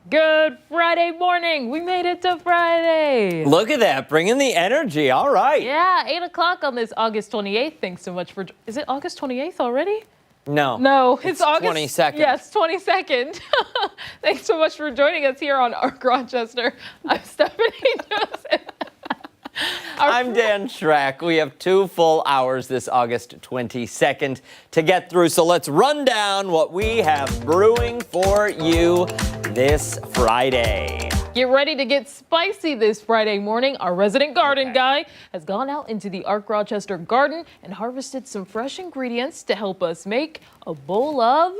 Good Friday morning. We made it to Friday. Look at that, bringing the energy. All right. Yeah, 8 o'clock on this August 28th. Thanks so much for... Is it August 28th already? No, it's August 22nd. Yes, 22nd. Thanks so much for joining us here on Arc Rochester. I'm Stephannie. I'm Dan Schrack. We have 2 full hours this August 22nd to get through, so let's run down what we have brewing for you this Friday. Get ready to get spicy this Friday morning. Our resident garden guy has gone out into the Arc Rochester garden and harvested some fresh ingredients to help us make a bowl of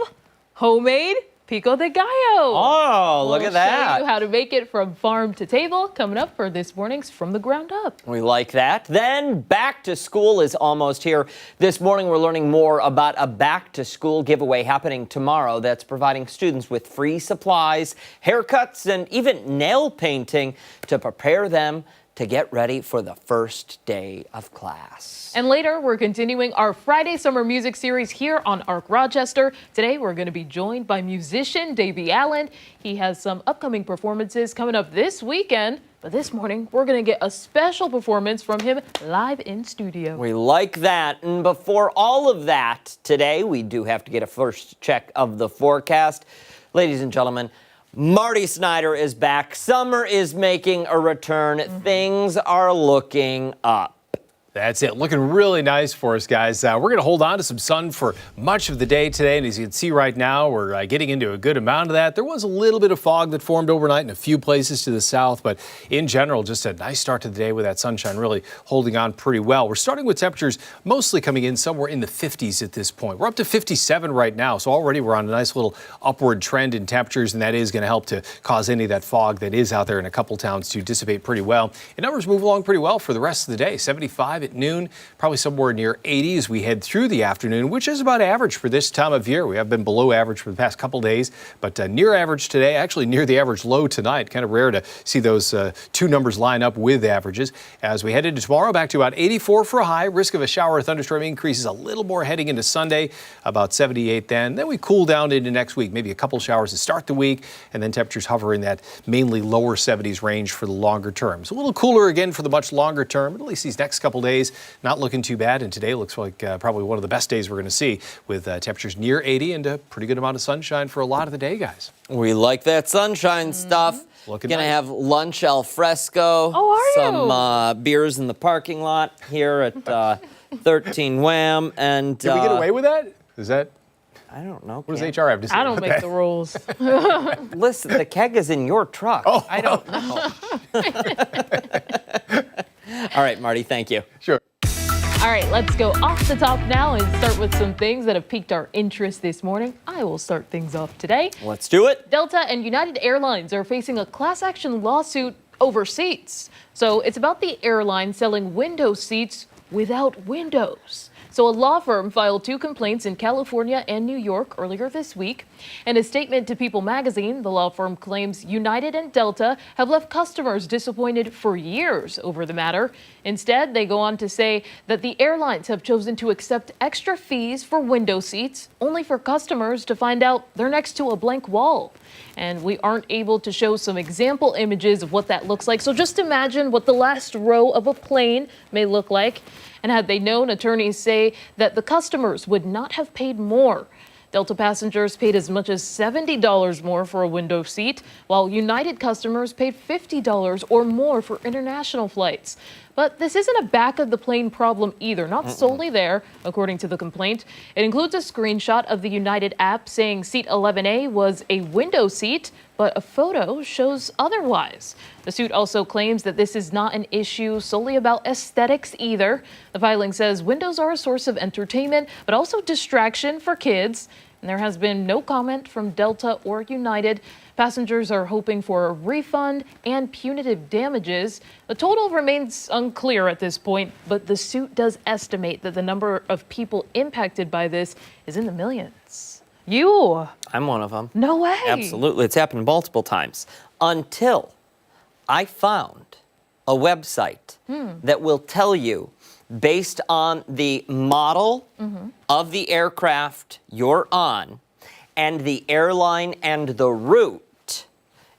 homemade pico de gallo. Oh, look at that. We'll show you how to make it from farm to table coming up for this morning's From the Ground Up. We like that. Then back to school is almost here. This morning we're learning more about a back to school giveaway happening tomorrow that's providing students with free supplies, haircuts, and even nail painting to prepare them to get ready for the first day of class. And later, we're continuing our Friday Summer Music Series here on Arc Rochester. Today, we're going to be joined by musician Davey Allen. He has some upcoming performances coming up this weekend. But this morning, we're going to get a special performance from him live in studio. We like that. And before all of that, today, we do have to get a first check of the forecast. Ladies and gentlemen, Marty Snyder is back. Summer is making a return. Things are looking up. That's it. Looking really nice for us, guys. We're going to hold on to some sun for much of the day today. And as you can see right now, we're getting into a good amount of that. There was a little bit of fog that formed overnight in a few places to the south. But in general, just a nice start to the day with that sunshine really holding on pretty well. We're starting with temperatures mostly coming in somewhere in the 50s at this point. We're up to 57 right now. So already we're on a nice little upward trend in temperatures. And that is going to help to cause any of that fog that is out there in a couple towns to dissipate pretty well. And numbers move along pretty well for the rest of the day. 75 at noon, probably somewhere near 80 as we head through the afternoon, which is about average for this time of year. We have been below average for the past couple days, but near average today, actually near the average low tonight. Kind of rare to see those two numbers line up with averages. As we head into tomorrow, back to about 84 for a high. Risk of a shower or thunderstorm increases a little more heading into Sunday, about 78 then. Then we cool down into next week, maybe a couple showers to start the week, and then temperatures hover in that mainly lower 70s range for the longer term. So a little cooler again for the much longer term, but at least these next couple days, not looking too bad, and today looks like probably one of the best days we're going to see with temperatures near 80 and a pretty good amount of sunshine for a lot of the day, guys. We like that sunshine stuff. Looking Gonna nice. have lunch al fresco. Oh, are you? Some beers in the parking lot here at 13 Wham. And Did we get away with that? Is that? I don't know. What Ken. does HR have to say? I don't about make that? the rules. Listen, the keg is in your truck. Oh. I don't know. All right, Marty, thank you. Sure. All right, let's go off the top now and start with some things that have piqued our interest this morning. I will start things off today. Let's do it. Delta and United Airlines are facing a class action lawsuit over seats. So it's about the airline selling window seats without windows. So a law firm filed 2 complaints in California and New York earlier this week. In a statement to People magazine, the law firm claims United and Delta have left customers disappointed for years over the matter. Instead, they go on to say that the airlines have chosen to accept extra fees for window seats, only for customers to find out they're next to a blank wall. And we aren't able to show some example images of what that looks like. So just imagine what the last row of a plane may look like. And had they known, attorneys say that the customers would not have paid more. Delta passengers paid as much as $70 more for a window seat, while United customers paid $50 or more for international flights. But this isn't a back of the plane problem either, not solely there, according to the complaint. It includes a screenshot of the United app saying seat 11A was a window seat, but a photo shows otherwise. The suit also claims that this is not an issue solely about aesthetics either. The filing says windows are a source of entertainment, but also distraction for kids. And there has been no comment from Delta or United. Passengers are hoping for a refund and punitive damages. The total remains unclear at this point, but the suit does estimate that the number of people impacted by this is in the millions. You? I'm one of them. No way. Absolutely. It's happened multiple times. Until I found a website that will tell you, based on the model of the aircraft you're on and the airline and the route,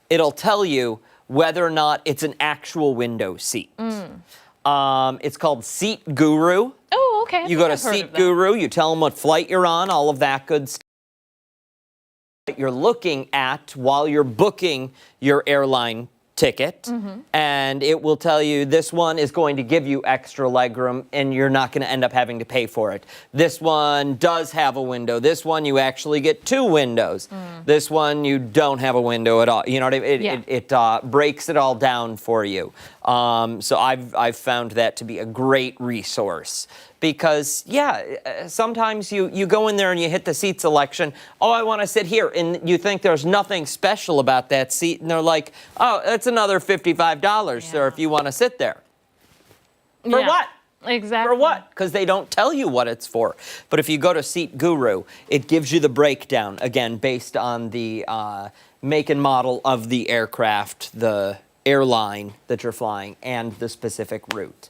it'll tell you whether or not it's an actual window seat. It's called Seat Guru. Oh, okay. You go to Seat Guru, you tell them what flight you're on, all of that good stuff that you're looking at while you're booking your airline ticket, and it will tell you this one is going to give you extra legroom and you're not going to end up having to pay for it. This one does have a window. This one you actually get 2 windows. This one you don't have a window at all. You know what I mean? It breaks it all down for you. So I've found that to be a great resource. Because, sometimes you go in there and you hit the seat selection. Oh, I want to sit here. And you think there's nothing special about that seat. And they're like, oh, that's another $55, sir, if you want to sit there. For what? Exactly. For what? Because they don't tell you what it's for. But if you go to Seat Guru, it gives you the breakdown, again, based on the make and model of the aircraft, the airline that you're flying, and the specific route.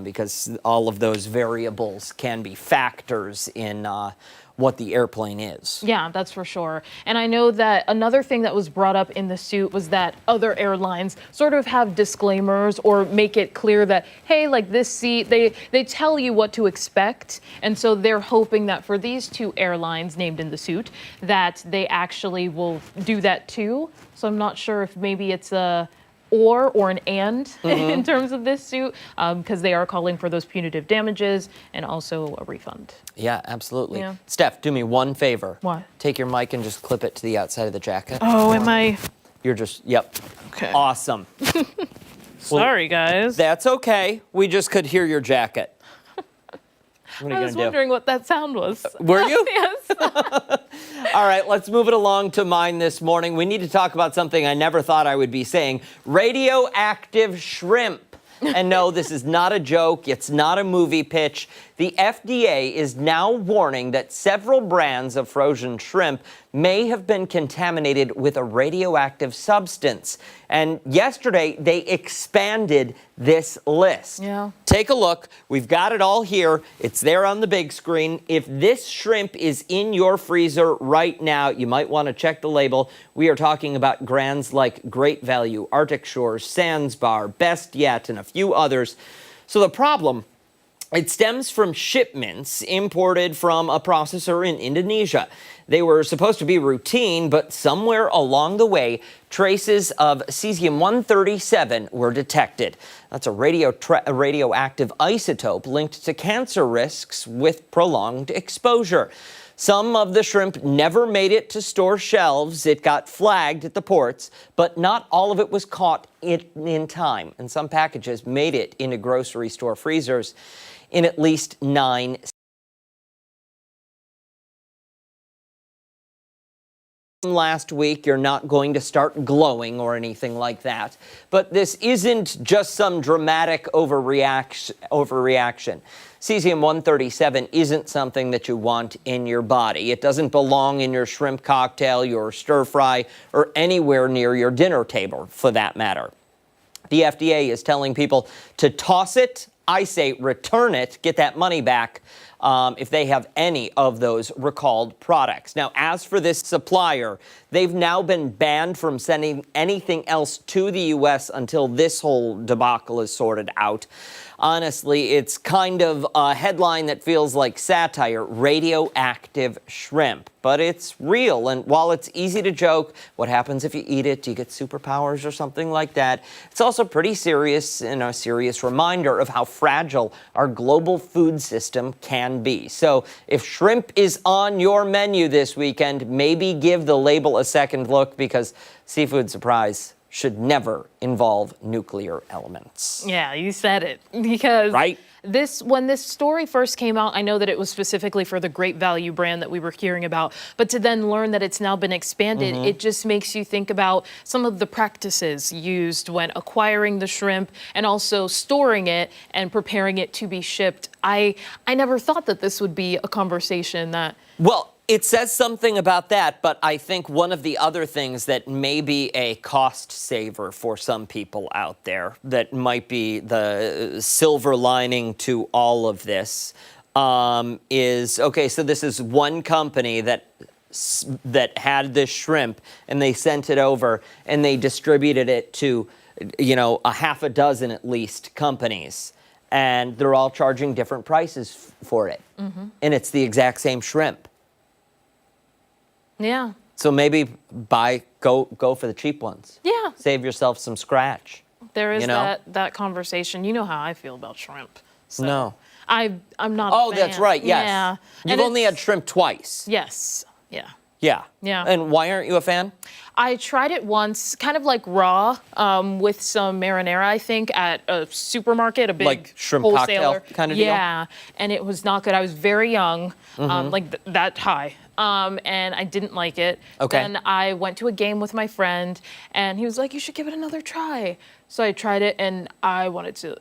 Because all of those variables can be factors in what the airplane is. Yeah, that's for sure. And I know that another thing that was brought up in the suit was that other airlines sort of have disclaimers or make it clear that, hey, like this seat, they tell you what to expect. And so they're hoping that for these 2 airlines named in the suit, that they actually will do that too. So I'm not sure if maybe it's a or an and in terms of this suit, because they are calling for those punitive damages and also a refund. Yeah, absolutely. Yeah. Steph, do me one favor. What? Take your mic and just clip it to the outside of the jacket. Oh, am I? You're just, yep. Okay. Awesome. Sorry, guys. That's okay. We just could hear your jacket. What are I you was going to do? wondering what that sound was. Were you? Yes. All right, let's move it along to mine this morning. We need to talk about something I never thought I would be saying, radioactive shrimp. And no, this is not a joke. It's not a movie pitch. The FDA is now warning that several brands of frozen shrimp may have been contaminated with a radioactive substance. And yesterday, they expanded this list. Yeah. Take a look. We've got it all here. It's there on the big screen. If this shrimp is in your freezer right now, you might want to check the label. We are talking about brands like Great Value, Arctic Shores, Sandbar, Best Yet, and a few others. So the problem, it stems from shipments imported from a processor in Indonesia. They were supposed to be routine, but somewhere along the way, traces of cesium-137 were detected. That's a radioactive isotope linked to cancer risks with prolonged exposure. Some of the shrimp never made it to store shelves. It got flagged at the ports, but not all of it was caught in time. And some packages made it into grocery store freezers in at least 9 last week. You're not going to start glowing or anything like that. But this isn't just some dramatic overreaction. Cesium-137 isn't something that you want in your body. It doesn't belong in your shrimp cocktail, your stir fry, or anywhere near your dinner table, for that matter. The FDA is telling people to toss it. I say return it, get that money back if they have any of those recalled products. Now, as for this supplier, they've now been banned from sending anything else to the U.S. until this whole debacle is sorted out. Honestly, it's kind of a headline that feels like satire, radioactive shrimp. But it's real, and while it's easy to joke, what happens if you eat it? Do you get superpowers or something like that? It's also pretty serious and a serious reminder of how fragile our global food system can be. So if shrimp is on your menu this weekend, maybe give the label a second look, because seafood surprise should never involve nuclear elements. Yeah, you said it. Because right? When this story first came out, I know that it was specifically for the Great Value brand that we were hearing about, but to then learn that it's now been expanded, it just makes you think about some of the practices used when acquiring the shrimp and also storing it and preparing it to be shipped. I never thought that this would be a conversation that... Well, it says something about that, but I think one of the other things that may be a cost saver for some people out there, that might be the silver lining to all of this, is, okay, so this is one company that that had this shrimp, and they sent it over, and they distributed it to, a half a dozen at least companies, and they're all charging different prices for it, and it's the exact same shrimp. Yeah. So maybe go for the cheap ones. Yeah. Save yourself some scratch. There is that conversation. You know how I feel about shrimp. So No. I'm not Oh, a fan. that's right. Yes. Yeah. You've And only had shrimp twice. Yes. Yeah. Yeah. Yeah. And why aren't you a fan? I tried it once, kind of like raw, with some marinara, I think, at a supermarket, a big Like shrimp wholesaler. cocktail kind of deal? Yeah, and it was not good. I was very young, that high, and I didn't like it. Okay. Then I went to a game with my friend, and he was like, "You should give it another try." So I tried it, and I wanted to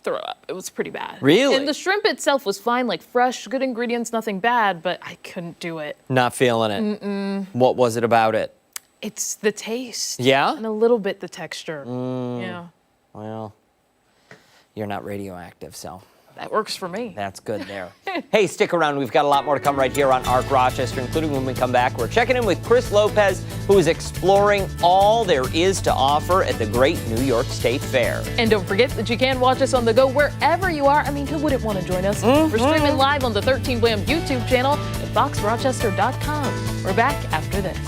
throw up. It was pretty bad. Really? And the shrimp itself was fine, like fresh, good ingredients, nothing bad, but I couldn't do it. Not feeling it. What was it about it? It's the taste. Yeah? And a little bit the texture. Yeah. Well, you're not radioactive, so That works for me. that's good there. Hey, stick around. We've got a lot more to come right here on ARC Rochester, including when we come back. We're checking in with Chris Lopez, who is exploring all there is to offer at the Great New York State Fair. And don't forget that you can watch us on the go wherever you are. I mean, who wouldn't want to join us? We're streaming live on the 13 Wham YouTube channel at foxrochester.com. We're back after this.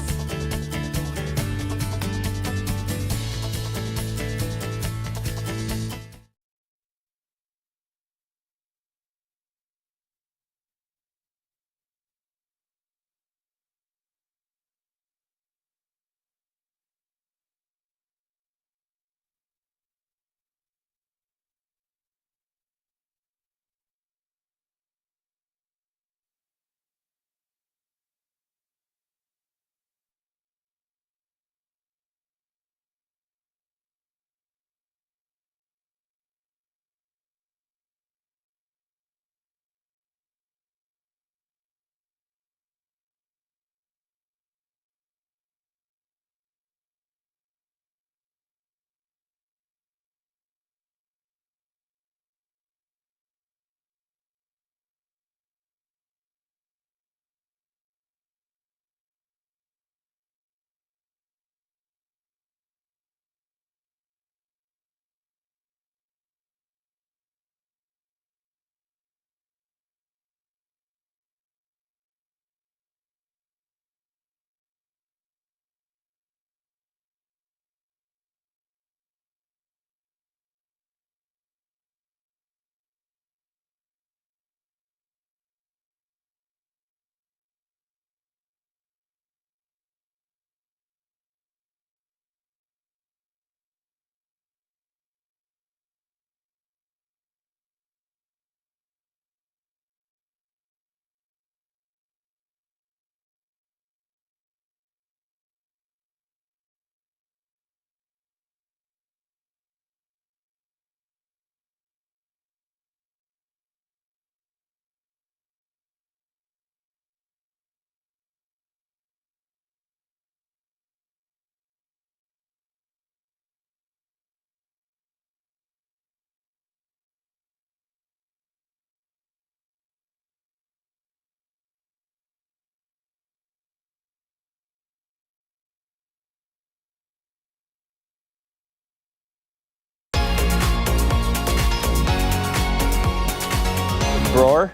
Roar?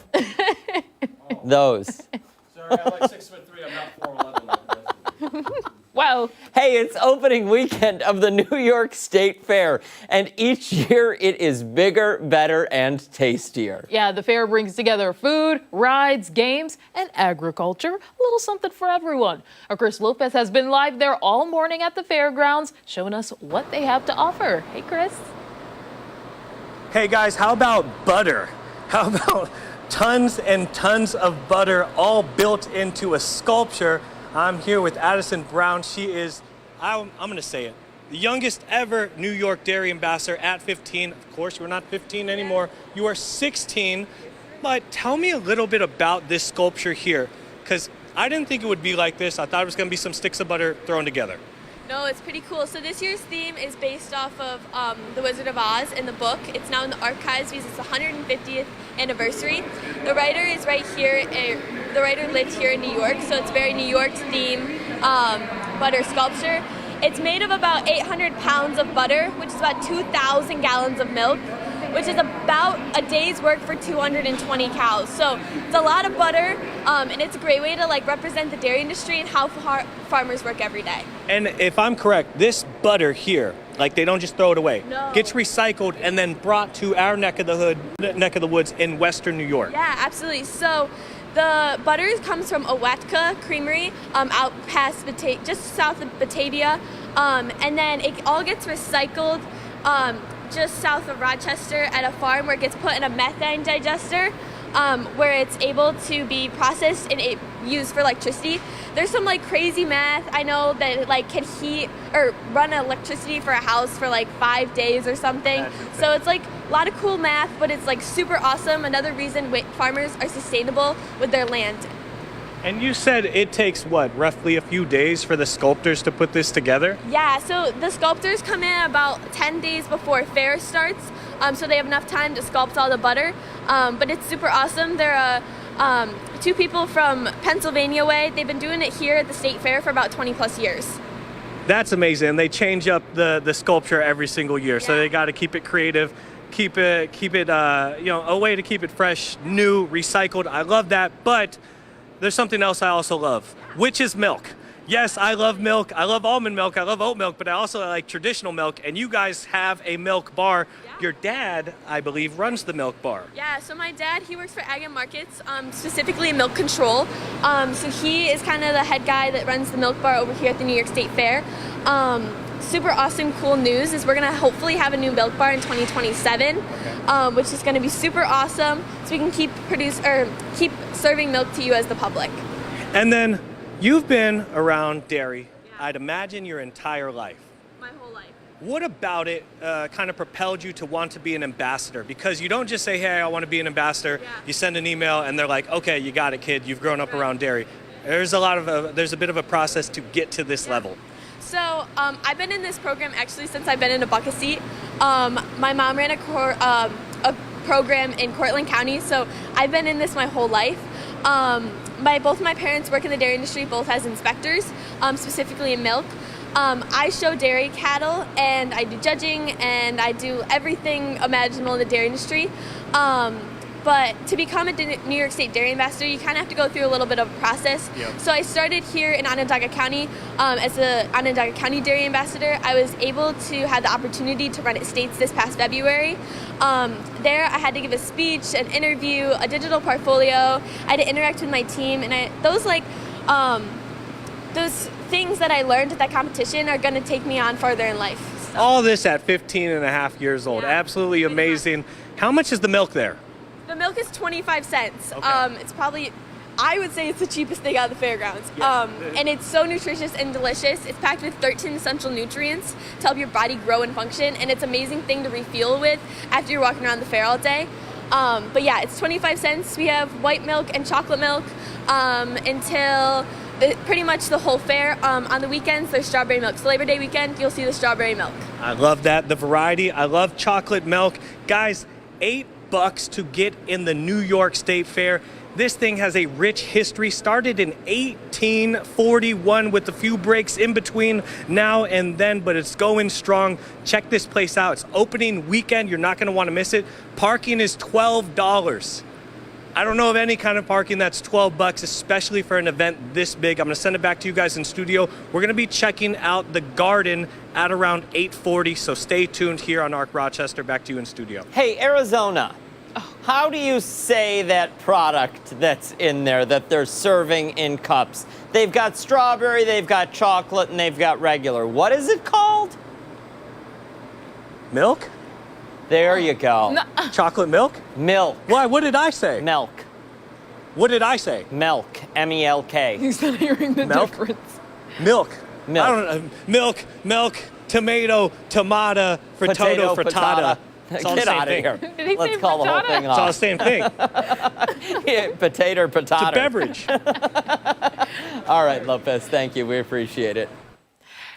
Those. Sorry, I'm like 6'3". I'm not 4'11". Wow. Hey, it's opening weekend of the New York State Fair, and each year it is bigger, better, and tastier. Yeah, the fair brings together food, rides, games, and agriculture. A little something for everyone. Our Chris Lopez has been live there all morning at the fairgrounds, showing us what they have to offer. Hey, Chris. Hey guys, how about butter? How about tons and tons of butter all built into a sculpture? I'm here with Addison Brown. She is, I'm gonna say it, the youngest ever New York dairy ambassador at 15. Of course, you're not 15 anymore. You are 16. But tell me a little bit about this sculpture here, because I didn't think it would be like this. I thought it was gonna be some sticks of butter thrown together. No, it's pretty cool. So this year's theme is based off of The Wizard of Oz in the book. It's now in the archives because it's the 150th anniversary. The writer is right here. The writer lived here in New York, so it's very New York theme butter sculpture. It's made of about 800 pounds of butter, which is about 2,000 gallons of milk, which is about a day's work for 220 cows. So it's a lot of butter, and it's a great way to like represent the dairy industry and how farmers work every day. And if I'm correct, this butter here, like they don't just throw it away. No. Gets recycled and then brought to our neck of the woods in Western New York. Yeah, absolutely. So the butter comes from Awatka Creamery out past just south of Batavia, and then it all gets recycled just south of Rochester at a farm where it gets put in a methane digester, where it's able to be processed and used for electricity. There's some like crazy math I know that it, like can heat or run electricity for a house for like 5 days or something. So it's like a lot of cool math, but it's like super awesome. Another reason farmers are sustainable with their land. And you said it takes what, roughly a few days for the sculptors to put this together? Yeah, so the sculptors come in about 10 days before fair starts, so they have enough time to sculpt all the butter. But it's super awesome. They're two people from Pennsylvania way. They've been doing it here at the state fair for about 20 plus years. That's amazing. And they change up the sculpture every single year, so they got to keep it creative, keep it a way to keep it fresh, new, recycled. I love that, but there's something else I also love, which is milk. Yes, I love milk. I love almond milk. I love oat milk, but I also like traditional milk. And you guys have a milk bar. Yeah. Your dad, I believe, runs the milk bar. Yeah, so my dad, he works for Ag and Markets, specifically in milk control. So he is kind of the head guy that runs the milk bar over here at the New York State Fair. Super awesome, cool news is we're gonna hopefully have a new milk bar in 2027, which is gonna be super awesome. So we can keep serving milk to you as the public. And then you've been around dairy, I'd imagine, your entire life. My whole life. What about it kind of propelled you to want to be an ambassador? Because you don't just say, hey, I want to be an ambassador. Yeah. You send an email and they're like, okay, you got it, kid. You've grown up around dairy. There's a bit of a process to get to this level. So I've been in this program actually since I've been in a bucket seat. My mom ran a program in Cortland County, so I've been in this my whole life. Both my parents work in the dairy industry, both as inspectors, specifically in milk. I show dairy cattle, and I do judging, and I do everything imaginable in the dairy industry. But to become a New York State Dairy Ambassador, you kind of have to go through a little bit of a process. Yep. So I started here in Onondaga County as the Onondaga County Dairy Ambassador. I was able to have the opportunity to run at States this past February. There I had to give a speech, an interview, a digital portfolio. I had to interact with my team, and those things that I learned at that competition are going to take me on further in life. So. All this at 15 and a half years old. Yeah, absolutely amazing. How much is the milk there? The milk is 25 cents. Okay. It's probably, I would say it's the cheapest thing out of the fairgrounds. Yeah. And it's so nutritious and delicious. It's packed with 13 essential nutrients to help your body grow and function. And it's an amazing thing to refuel with after you're walking around the fair all day. But yeah, it's 25 cents. We have white milk and chocolate milk until pretty much the whole fair. On the weekends, there's strawberry milk. So Labor Day weekend, you'll see the strawberry milk. I love that, the variety. I love chocolate milk. Guys, $8 to get in the New York State Fair. This thing has a rich history. Started in 1841 with a few breaks in between now and then, but it's going strong. Check this place out. It's opening weekend. You're not going to want to miss it. Parking is $12. I don't know of any kind of parking that's $12, especially for an event this big. I'm going to send it back to you guys in studio. We're going to be checking out the garden at around 8:40, so stay tuned here on ARC Rochester. Back to you in studio. Hey, Arizona, how do you say that product that's in there that they're serving in cups? They've got strawberry, they've got chocolate, and they've got regular. What is it called? Milk? There you go. No. Chocolate milk? Milk. Why? What did I say? Milk. What did I say? Milk. M-E-L-K. He's not hearing the Milk? difference. Milk. Milk. I don't know. Milk, tomato, tomata, frittata, frittata. It's all the Get same out of thing. here. Did he Let's say call the whole frittata? thing It's all the off. same thing. Potato, It's a potato. beverage. All right, Lopez, thank you. We appreciate it.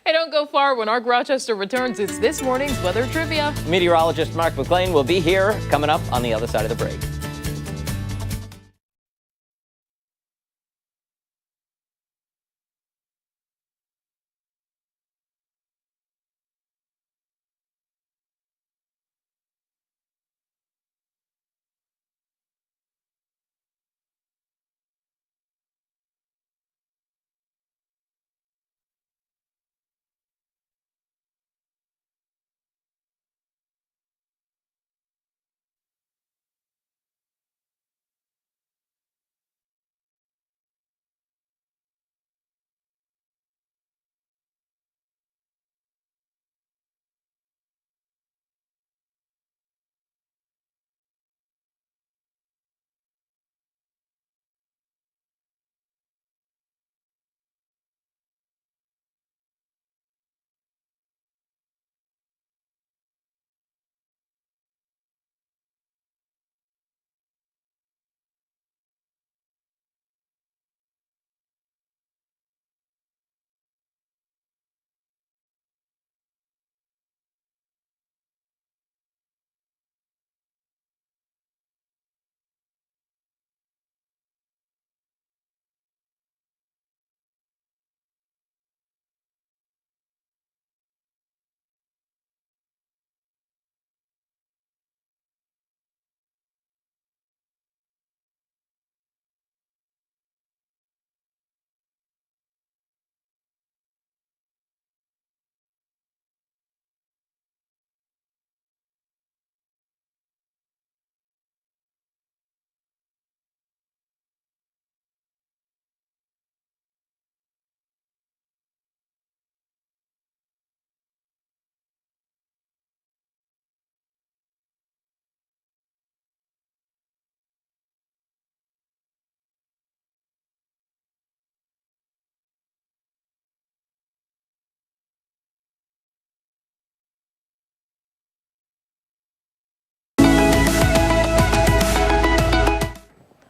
Hey, don't go far. When our Rochester returns, it's this morning's weather trivia. Meteorologist Mark McLean will be here coming up on the other side of the break.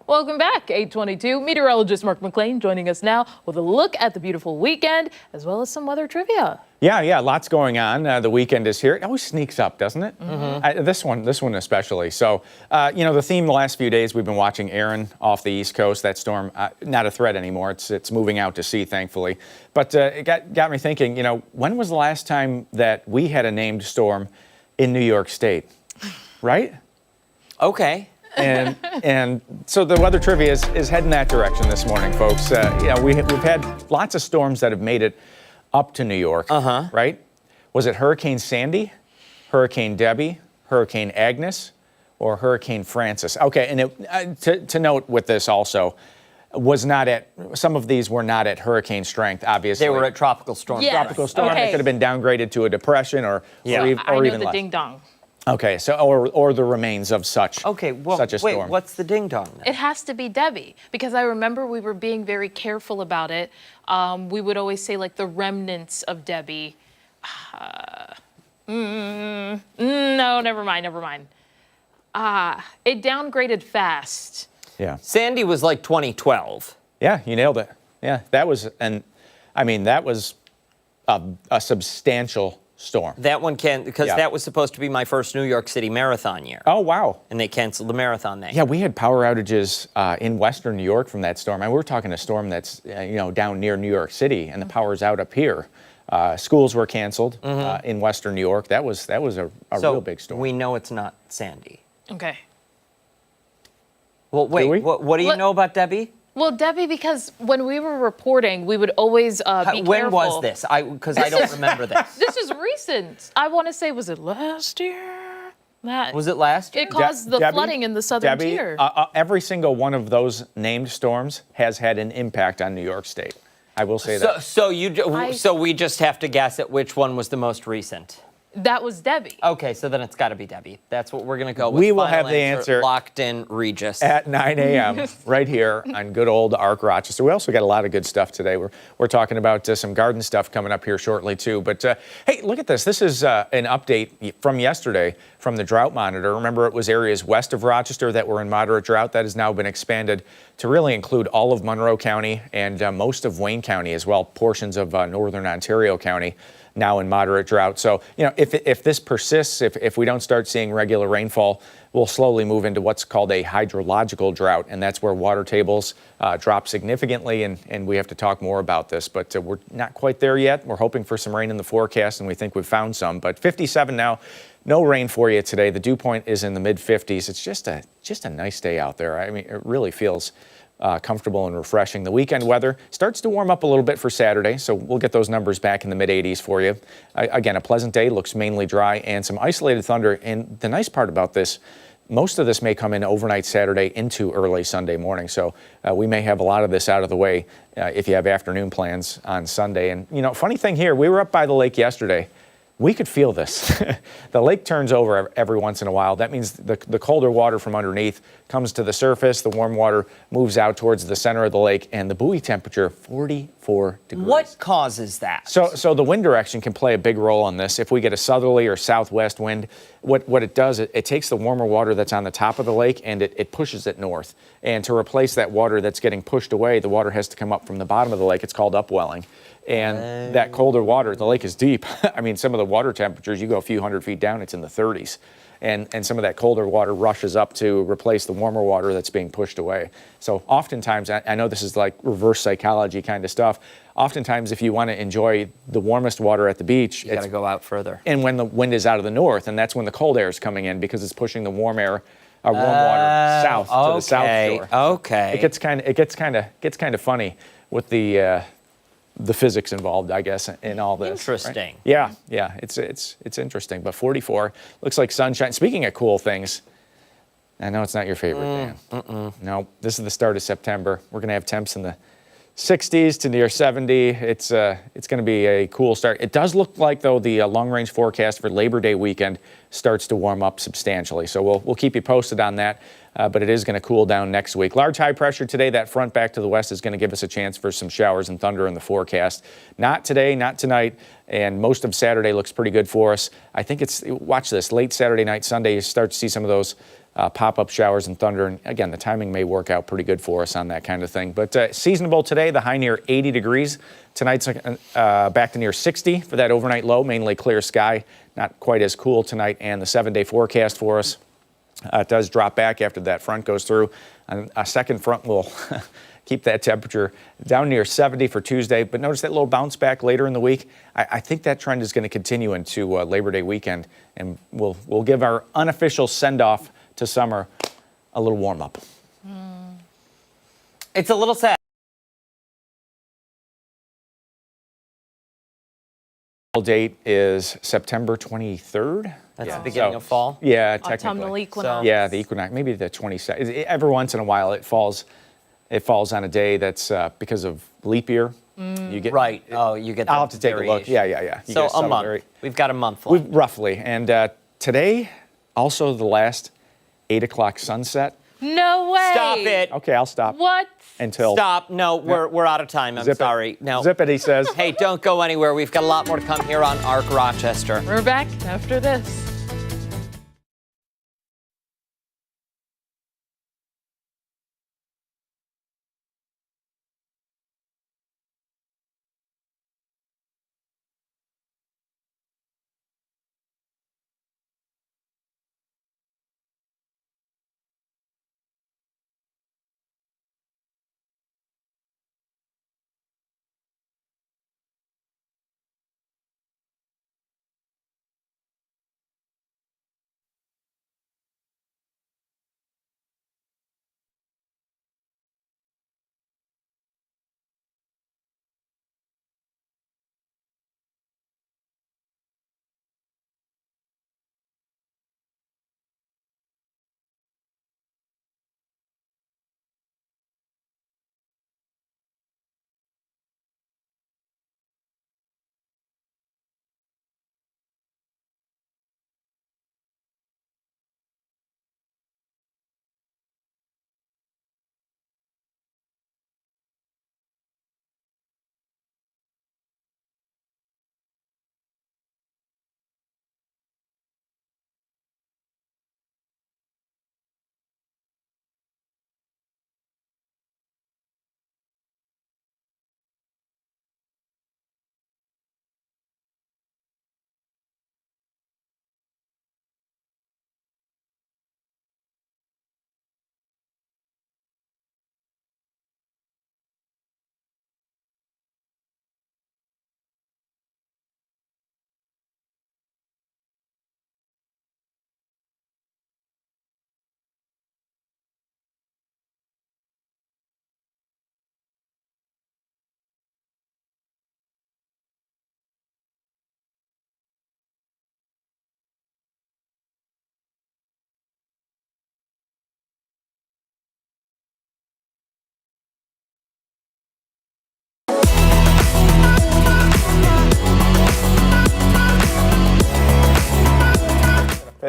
Welcome back, 822. Meteorologist Mark McLean joining us now with a look at the beautiful weekend, as well as some weather trivia. Yeah, lots going on. The weekend is here. It always sneaks up, doesn't it? This one especially. So, the theme the last few days, we've been watching Aaron off the East Coast. That storm, not a threat anymore. It's moving out to sea, thankfully. But it got me thinking, when was the last time that we had a named storm in New York State? Right? Okay. And so the weather trivia is heading that direction this morning, folks. We've had lots of storms that have made it up to New York, right? Was it Hurricane Sandy, Hurricane Debbie, Hurricane Agnes, or Hurricane Francis? Okay, and to note with this also, some of these were not at hurricane strength, obviously. They were at tropical storm. Yes. Tropical storm. Okay. It could have been downgraded to a depression or I know even the less. ding dong. Okay, so or the remains of such a storm. Wait, what's the ding dong then? It has to be Debbie, because I remember we were being very careful about it. We would always say like the remnants of Debbie. No, never mind. It downgraded fast. Yeah. Sandy was like 2012. Yeah, you nailed it. Yeah, that was a substantial storm. That one because Yeah. that was supposed to be my first New York City marathon year. Oh, wow. And they canceled the marathon that Yeah, year. we had power outages in western New York from that storm. And we're talking a storm that's down near New York City, and the power's out up here. Schools were canceled in western New York. That was a real big storm. We know it's not Sandy. Okay. Well, wait, we? what do you know about Debbie? Well, Debbie, because when we were reporting, we would always be careful. When was this? Because I don't remember this. This is recent. I want to say, was it last year? Was it last year? It caused the Debbie? flooding in the southern Debbie, tier. every single one of those named storms has had an impact on New York State. I will say that. So we just have to guess at which one was the most recent. That was Debbie. Okay, so then it's got to be Debbie. That's what we're going to go with. We will Final have the answer locked in, Regis. at 9 a.m. right here on good old Arc Rochester. We also got a lot of good stuff today. We're talking about some garden stuff coming up here shortly too. But hey, look at this. This is an update from yesterday from the drought monitor. Remember, it was areas west of Rochester that were in moderate drought. That has now been expanded to really include all of Monroe County and most of Wayne County as well, portions of northern Ontario County now in moderate drought. So, if this persists, if we don't start seeing regular rainfall, we'll slowly move into what's called a hydrological drought, and that's where water tables drop significantly, and we have to talk more about this, but we're not quite there yet. We're hoping for some rain in the forecast, and we think we've found some, but 57 now. No rain for you today. The dew point is in the mid-50s. It's just a nice day out there. I mean, it really feels comfortable and refreshing. The weekend weather starts to warm up a little bit for Saturday, so we'll get those numbers back in the mid-80s for you. Again, a pleasant day, looks mainly dry, and some isolated thunder. And the nice part about this, most of this may come in overnight Saturday into early Sunday morning, so we may have a lot of this out of the way if you have afternoon plans on Sunday. And, funny thing here, we were up by the lake yesterday. We could feel this. The lake turns over every once in a while. That means the colder water from underneath comes to the surface. The warm water moves out towards the center of the lake, and the buoy temperature, 44 degrees. What causes that? So the wind direction can play a big role on this. If we get a southerly or southwest wind, what it does, it takes the warmer water that's on the top of the lake and it pushes it north. And to replace that water that's getting pushed away, the water has to come up from the bottom of the lake. It's called upwelling. And that colder water, the lake is deep. I mean, some of the water temperatures, you go a few hundred feet down, it's in the 30s. And some of that colder water rushes up to replace the warmer water that's being pushed away. So oftentimes, I know this is like reverse psychology kind of stuff. Oftentimes, if you want to enjoy the warmest water at the beach, You got to go out further. and when the wind is out of the north, and that's when the cold air is coming in because it's pushing the warm air, warm water south to the south shore. Okay. It gets kind of funny with the physics involved, I guess, in all this. Interesting. Right? Yeah, it's interesting. But 44 looks like sunshine. Speaking of cool things, I know it's not your favorite, Dan. No, this is the start of September. We're going to have temps in the 60s to near 70. It's going to be a cool start. It does look like, though, the long-range forecast for Labor Day weekend starts to warm up substantially. So we'll keep you posted on that. But it is going to cool down next week. Large high pressure today. That front back to the west is going to give us a chance for some showers and thunder in the forecast. Not today, not tonight, and most of Saturday looks pretty good for us. I think watch this, late Saturday night, Sunday, you start to see some of those pop-up showers and thunder. And again, the timing may work out pretty good for us on that kind of thing. But seasonable today, the high near 80 degrees. Tonight's back to near 60 for that overnight low, mainly clear sky. Not quite as cool tonight, and the 7-day forecast for us. It does drop back after that front goes through. And a second front will keep that temperature down near 70 for Tuesday. But notice that little bounce back later in the week. I think that trend is going to continue into Labor Day weekend. And we'll give our unofficial send-off to summer a little warm-up. It's a little sad. Date is September 23rd. That's the beginning of fall. Yeah, technically. Autumnal equinox. Yeah, the equinox, maybe the 22nd. Every once in a while, it falls on a day that's because of leap year. You get Right. You get. I'll have to take a look. variation. Yeah. You So get a month. celebrate. We've got a month left. Roughly. And today, also the last 8 o'clock sunset. No way. Stop it. Okay, I'll stop. What? Until Stop. No, we're out of time. I'm Zip it. sorry. No. Zip it, he says. Hey, don't go anywhere. We've got a lot more to come here on Arc Rochester. We're back after this.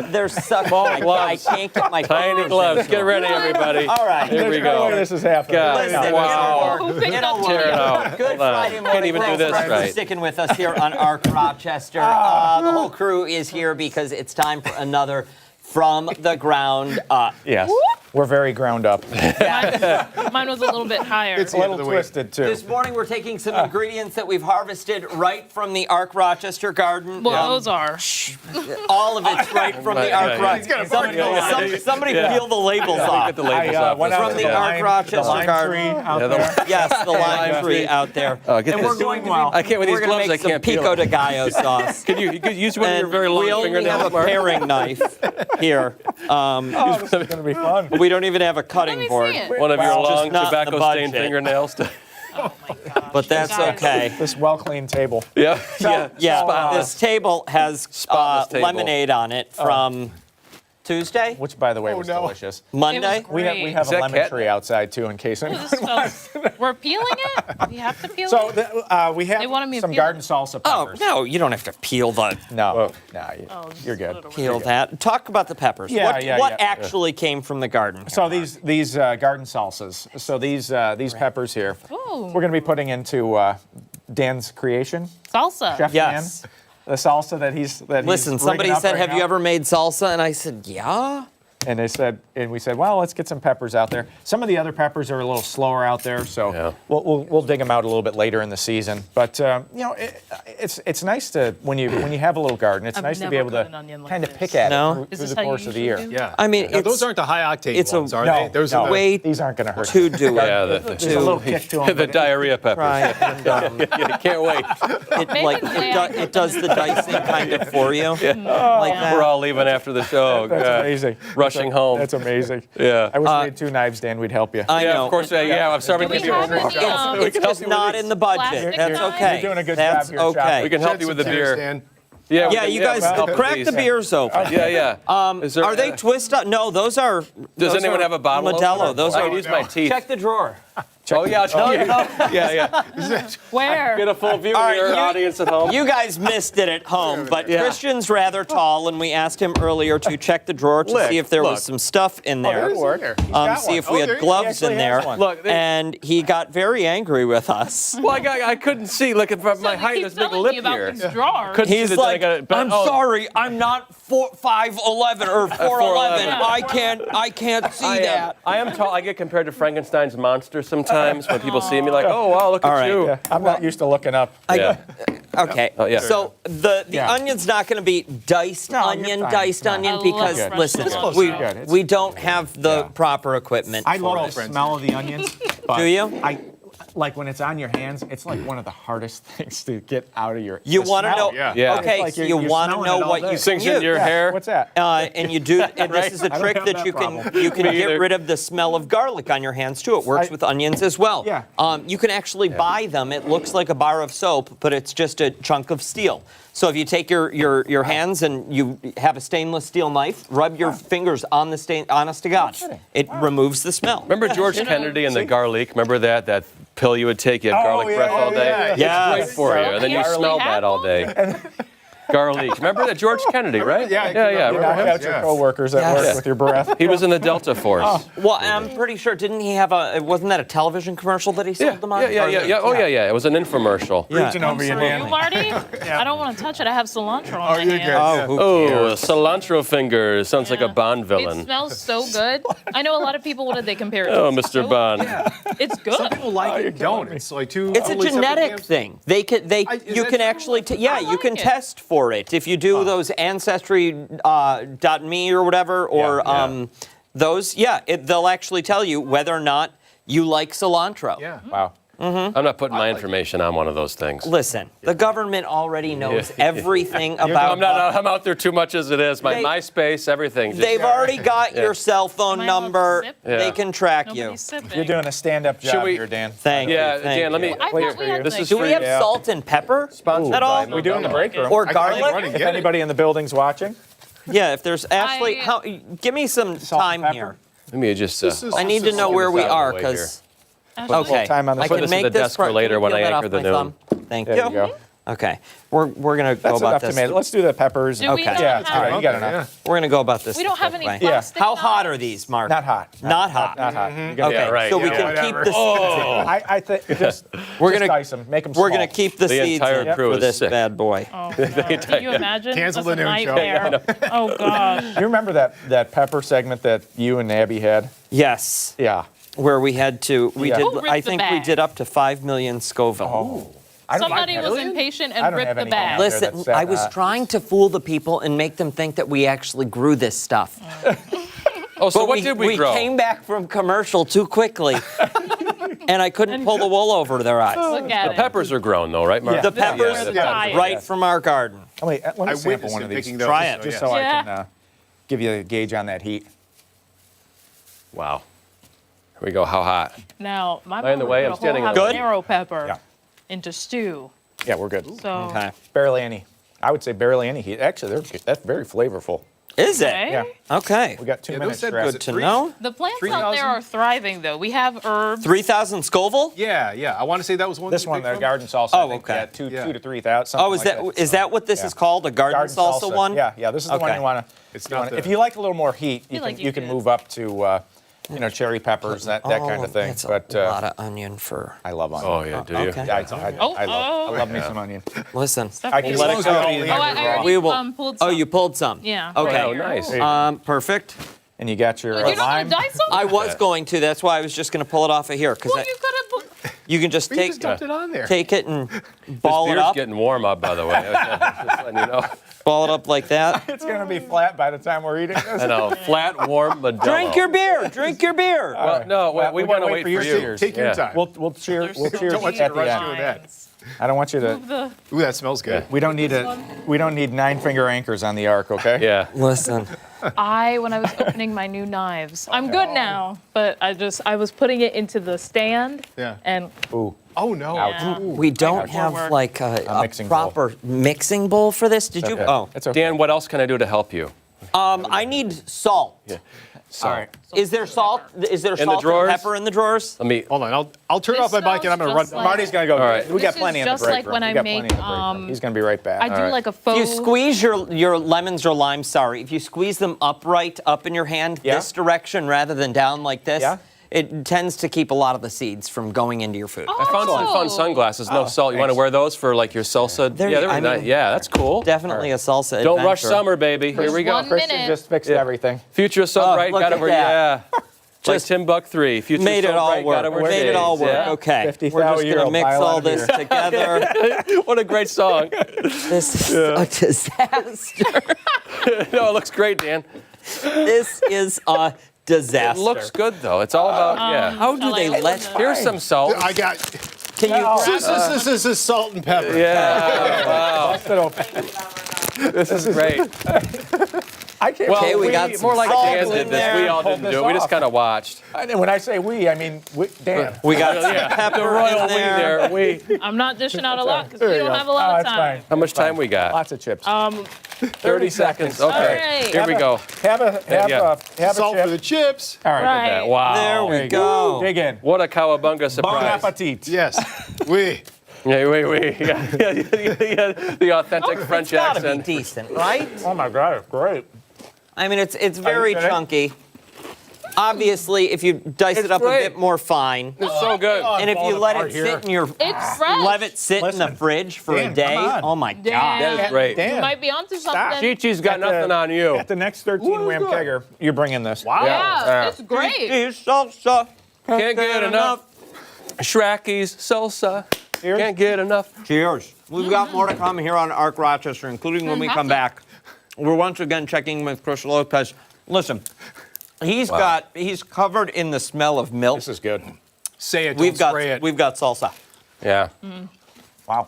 They're such. I can't get my Tiny fingers gloves. into Get them. ready, everybody. All right. Here we There's no way go. this is happening. God, Listen, wow. it'll Tear it out. Good Hold on. Friday morning. Can't even do this Thanks for right. sticking with us here on Arc Rochester. The whole crew is here because it's time for another From the Ground Up. Yes. We're very ground up. Mine was a little bit higher. It's a little twisted, too. This morning we're taking some ingredients that we've harvested right from the Arc Rochester garden. Well, those are. All of it's right from the Arc Rochester. Somebody peel the labels off. Get the labels off. went out From to the Arc Rochester lime garden. tree out there. Yes, the lime tree out there. Oh, get And this. we're going to I can't with these we're gonna gloves. make I can't some peel pico it. de gallo sauce. You could use one of your And very long we only fingernails, have a Mark. paring knife here. Oh, this is going to be fun. We don't even have a cutting me board. see it. One of your Well, just long not in the tobacco-stained budget. fingernails. But that's Guys. okay. This well-cleaned table. Yeah. Yeah, Spotless. this table has Spotless table. lemonade on it from Tuesday, Which, by the way, was delicious. Monday. It was We great. have Is a that lemon cat- tree outside, too, in case anyone This wants. smells- We're peeling it? We have to peel So it? we They wanted me have to some peel garden it. salsa Oh peppers. no, you don't have to peel No, just you're a good. little peel that. Talk about the peppers. Yeah, what yeah, what yeah. actually came from the garden? here, So Mark? these garden salsas. So these peppers here, Ooh. we're going to be putting into Dan's creation, Salsa. Chef Yes. Dan. The salsa that he's Listen, somebody rigging up said, right "Have you now." ever made salsa?" And I said, "Yeah." And we said, well, let's get some peppers out there. Some of the other peppers are a little slower out there, so Yeah. we'll dig them out a little bit later in the season. But it's nice to when you have a little garden. It's I've nice to be never able cut to an onion like kind of this. pick at No? it Is through this the how you course of the usually year. do? Yeah. I mean, Now, those it's- aren't the high octane it's a- ones, are No, they? Those no, are the way these aren't going to hurt. to do it. Yeah, There's a little kick to them. the diarrhea peppers. Right. And, You can't wait. it does the dicing kind of for you. Like that. We're all leaving after the show. That's God. amazing. Rushing home. That's amazing. Yeah. I wish we had two knives, Dan. We'd help you. I Yeah, know. of course. Yeah, I'm sorry. Do we We have can any, It's just not in the budget. plastic That's knives? okay. You're doing a good That's job here, okay. we can help you with the beer. Yeah, we can- you guys help with crack these. the beers open. Yeah, yeah. Is there- Are they twist up? No, those are. Does those anyone are have a bottle Modelo. opener? Those I are. can use my teeth. Check the drawer. Oh yeah, yeah. Where? Get a full view All of right, your you- audience at home. You guys missed it at home, but Yeah. Christian's rather tall, and we asked him earlier to check the drawer to Look, see if there look. was some stuff in there. See if we had gloves in there. Look, they- And he got very angry with us. Well, I couldn't see. Look at my height. Keep This big telling lip me about here. these drawers. Couldn't see He's that I like, got it- I'm oh. sorry, I'm not 5'11" or 4'11". Yeah. I can't see that. I am tall. I get compared to Frankenstein's monster sometimes when people see me like, oh wow, look All at right. you. Yeah, I'm not used to looking up. Yeah. Okay. Oh, yeah. So the Yeah. onion's not going to be diced No, you're onion, fine. diced No. onion I love because fresh listen, cilantro. we Good. It's- we don't have the Yeah. proper equipment. I for love it. the smell of the onions. But Do you? I like when it's on your hands. It's like one of the hardest things to get out of your. You the want to smell. know? Yeah. Yeah. Okay, It's like so you're you want to smelling know it all what day. you Sinks can in your use. hair. What's that? And you do. And this is a I don't trick have that that you can problem. you can Me get either. rid of the smell of garlic on your hands too. It works I- with onions as well. Yeah. You can actually buy them. It looks like a bar of soap, but it's just a chunk of steel. So if you take your hands and you have a stainless steel knife, rub your fingers on the stain. Honest to God, kidding. it removes the smell. Remember George Kennedy and the garlic? Remember that pill you would take? You had garlic yeah, breath all day. yeah, yeah. It's great for you, and then you Garlic. smell that all day. Garlic. Remember that George Kennedy, right? Yeah, yeah. You Remember knock him? out your coworkers at Yes. work with your breath. He was in the Delta Force. Well, I'm pretty sure. Didn't he have a? Wasn't that a television commercial that he sold them on? Yeah. Oh, yeah. It was an infomercial. Reaching over you, You, Dan. Marty? I don't want to touch it. I have cilantro on my you're hands. good. Oh, who Oh, cares? cilantro fingers. Sounds like a Yeah. Bond It villain. smells so good. I know a lot of people. What did they compare it to? Oh, Mr. Bond. It's good. People like it, don't. It's like two. It's a totally separate genetic camps. thing. They can is you that can true? actually I you can like it. test for it if you do those ancestry.me or whatever or those they'll actually tell you whether or not you like cilantro. Yeah. Wow. I'm not putting my information on one of those things. Listen, the government already knows everything about. I'm out there too much as it is. My They- MySpace, everything. Just- They've already got your cell phone Am I allowed to number. sip? Yeah. They can track you. Nobody's sipping. You're doing a stand-up job we- here, Dan. Thank Yeah, you. Thank Dan, let you. me. I Wait thought for we you. had This like, is Do we have free. Yeah. salt and pepper Sponsored at all? by We do in the break room. Or I garlic? can run and If get it. anybody in the building's watching, Yeah, if there's Ashley, I- give me some Salt and time pepper? here. Let me just. I need to know where we out of the are way because Ashley, okay, time on the I put can this in make the this desk for part- later can you when peel I that anchor off the my noon. thumb? Thank there you. you go. Okay, we're gonna go That's about enough this. tomato. Let's do the peppers. Do we Okay. not Yeah, it's all right. have- You got enough. We're gonna go about this. We don't the have quick any way. plastic How hot knives? are these, Mark? Not hot. Not hot. Not hot. You gotta- Okay, Yeah, right, so we yeah, can whatever. keep the. I think just We're just gonna dice them, make them small. We're gonna keep the The seeds entire in crew for is this sick. bad boy. Oh, no. Can you imagine? Cancel That's the a noon show. nightmare. Oh, gosh. You remember that pepper segment that you and Abby had? Yes, Yeah. where we had to. We Yeah. did. Who ripped I the think we bag? did up to 5 million Scoville. Somebody was impatient I and don't have ripped the anything bag. out there. Listen, that's that I was hot. trying to fool the people and make them think that we actually grew this stuff. Oh, so But what did we grow? came back from commercial too quickly, and I couldn't pull the wool over their eyes. Look at it. Peppers are grown though, right, Mark? The peppers, Yeah, the Yeah. peppers. right from our garden. Let me I sample witnessed one him of these. picking those. Try it. Just yes. so I Yeah. can give you a gauge on that heat. Wow. Here we go. How hot? Now, my Am I in the mom way? put I'm a standing whole in the way. habanero pepper Yeah. into stew. Yeah, we're good. So, Okay. Barely any. I would say barely any heat. Actually, that's very flavorful. Is it? okay. Yeah. Okay. We got 2 Yeah, minutes. those said Strauss. Good to know. The plants out 3,000? there are thriving, though. We have herbs. 3,000 Scoville? Yeah. I want to say that was one. This you one, picked the from? garden salsa. Oh, I think, okay. Yeah, Yeah. 2 to 3,000. Oh, is that what this Yeah. is called? A garden salsa one? Yeah. This is the one Okay. you want to. It's not If the- you like a little more heat, feel like you you can could. move up to, cherry peppers, that kind of thing. That's But a lot of onion for. I love onion. Oh yeah, do you? okay. Yeah, I love me some onion. Listen. I can let it go. Oh, I already We will. pulled Oh, some. you pulled some. Yeah. Okay. Oh, nice. Perfect. And you got your You're not lime. going to dice them? I was going to to. That's why I was just going to pull it off of here because Well, you could have. you can just You take just dumped it on there. take it and This ball it beer's up, getting warm up, by the way. Just letting you know. ball it up like that. It's going to be flat by the time we're eating this. I know. Flat, warm, Modelo. Drink your beer. Drink your beer. Well, no, Well, we we want gotta to wait wait for for your you. cheers. Take your Yeah. time. We'll cheer. We'll cheers Don't want you to at the rush end. doing that. I don't want you to. The, Ooh, that smells good. We don't need 9-finger anchors on the arc, okay? Yeah. Listen. when I was opening my new knives, I'm good now, but I was putting it into the stand. Yeah. And Ooh. Oh no. Yeah. We don't have Forward. like a mixing bowl. proper mixing bowl for this. Did you? Okay. Oh, It's okay. Dan, what else can I do to help you? I need salt. All right. Is there salt? Is there the salt drawers? and pepper in the drawers? Let me. Hold on. I'll turn This off my bike and I'm smells gonna run. just like- Marty's gonna go. All right. We got This plenty is in the just break like room. when We I got make, plenty in the break room. He's gonna be right back. I do like a faux. If you squeeze your lemons or limes, sorry, if you squeeze them upright up in your hand Yeah. this direction rather than down like this, Yeah. it tends to keep a lot of the seeds from going into your food. I found some fun sunglasses, no salt. You want to thanks. wear those for like your salsa? They're- Yeah, they're I nice. mean, Yeah, that's cool. Definitely a salsa Don't rush adventure. summer, baby. Here we go. 1 Christian minute. just fixed Yeah. everything. Future so Oh, bright, look got at over. that. Yeah. Like Just Tim Buck 3. Future Made so it all bright, work. got over Made it all work. Yeah. Okay. 50,000 We're just year gonna old mix pile all of this beer. together. What a great song. This is a disaster. No, it looks great, Dan. This is a disaster. It looks good though. It's all about yeah. How do they let? Here's some salt. I got. Can you? This is salt and pepper. Yeah. Wow. Bust it open. This is great. I can't. Well, Okay, we got some more like salt Dan in did this. there. We all Pulled didn't this do it. We just off. kind of watched. And when I say we, I mean Dan. We got some Yeah. pepper The royal in we there. there. We. I'm not dishing out a lot because There we you don't go. have a lot of it's time. fine. How much time we got? Lots of chips. 30 seconds. Okay. right. Here we go. Have a Salt chip. for the chips. All right. Right. Wow. There There we you go. Dig in. What a cowabunga Bon surprise. appetit. Yes. We. Yeah, wait. Yeah. The authentic French It's gotta accent. be decent, right? Oh my God, it's great. I mean, it's very finished? chunky. Obviously, if you dice it up great. a bit more fine, It's so good. and if you let it apart here. sit in your, It's fresh. let it sit in Listen, the fridge for Dan, a day, come on. oh my Dan. God. That is great. Dan, You might be onto something. Chi-Chi's got nothing on you. at the next 13 Wham Kegger, you're bringing this. Wow. Yeah, it's great. Cheese salsa. Can't get enough. Shracky's salsa. Cheers. Can't get enough. Cheers. We've got more to come here on Arc Rochester, including when we come back. We're once again checking with Chris Lopez. Listen, he's covered in the smell of milk. This is good. Say it. We've Don't spray got it. we've got salsa. Yeah.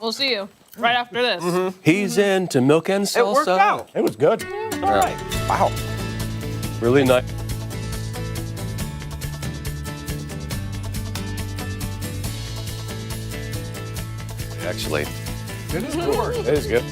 We'll see you right after this. He's into milk and salsa. It worked out. It was good. All right. Wow. Really nice. Actually. It is good.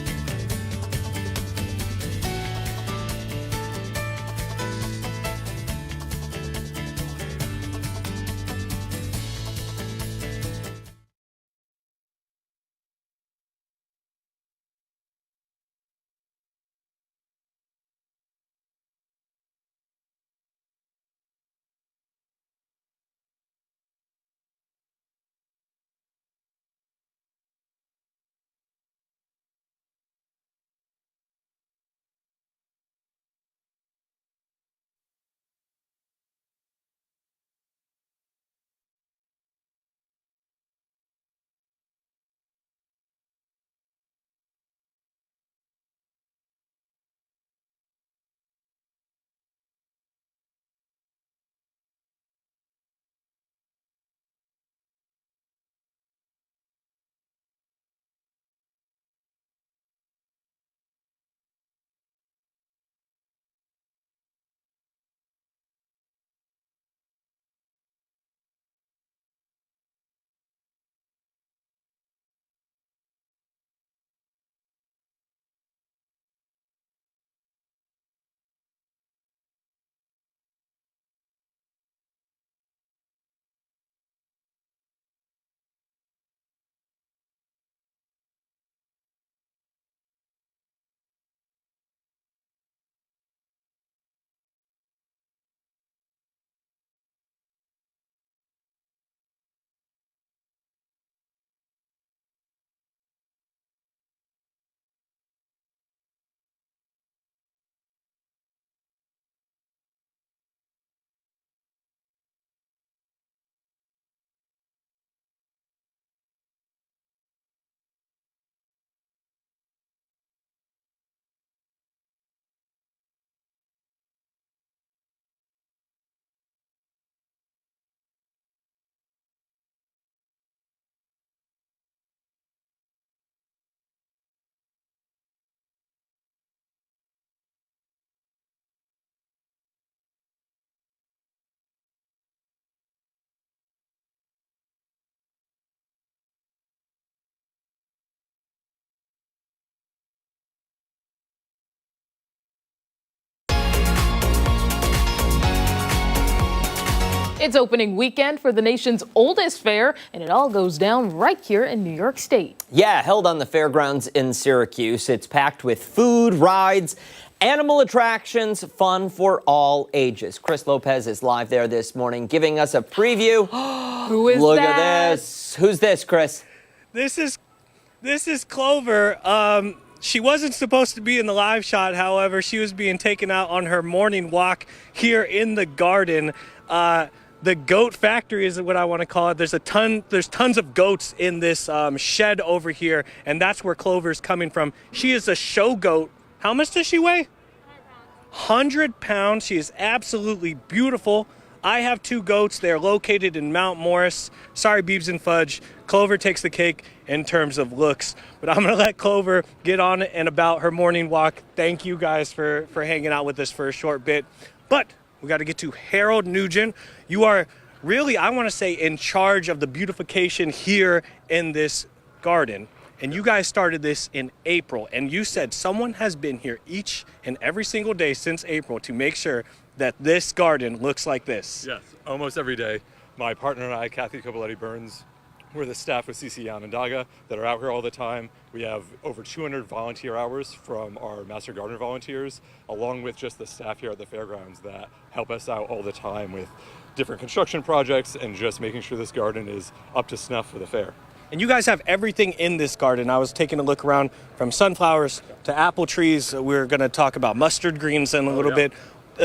It's opening weekend for the nation's oldest fair, and it all goes down right here in New York State. Yeah, held on the fairgrounds in Syracuse. It's packed with food, rides, animal attractions, fun for all ages. Chris Lopez is live there this morning giving us a preview. Who is Look that? at this. Who's this, Chris? This is Clover. She wasn't supposed to be in the live shot, however, she was being taken out on her morning walk here in the garden. The goat factory is what I want to call it. There's tons of goats in this shed over here, and that's where Clover's coming from. She is a show goat. How much does she weigh? 100 pounds. She is absolutely beautiful. I have 2 goats. They're located in Mount Morris. Sorry, Beebs and Fudge. Clover takes the cake in terms of looks, but I'm going to let Clover get on and about her morning walk. Thank you guys for hanging out with us for a short bit. But we got to get to Harold Nugent. You are really, I want to say, in charge of the beautification here in this garden. And you guys started this in April, and you said someone has been here each and every single day since April to make sure that this garden looks like this. Yes, almost every day. My partner and I, Kathy Copoletti-Burns, we're the staff with CC Onondaga that are out here all the time. We have over 200 volunteer hours from our Master Gardener volunteers, along with just the staff here at the fairgrounds that help us out all the time with different construction projects and just making sure this garden is up to snuff for the fair. And you guys have everything in this garden. I was taking a look around from sunflowers to apple trees. We're going to talk about mustard greens in a little bit.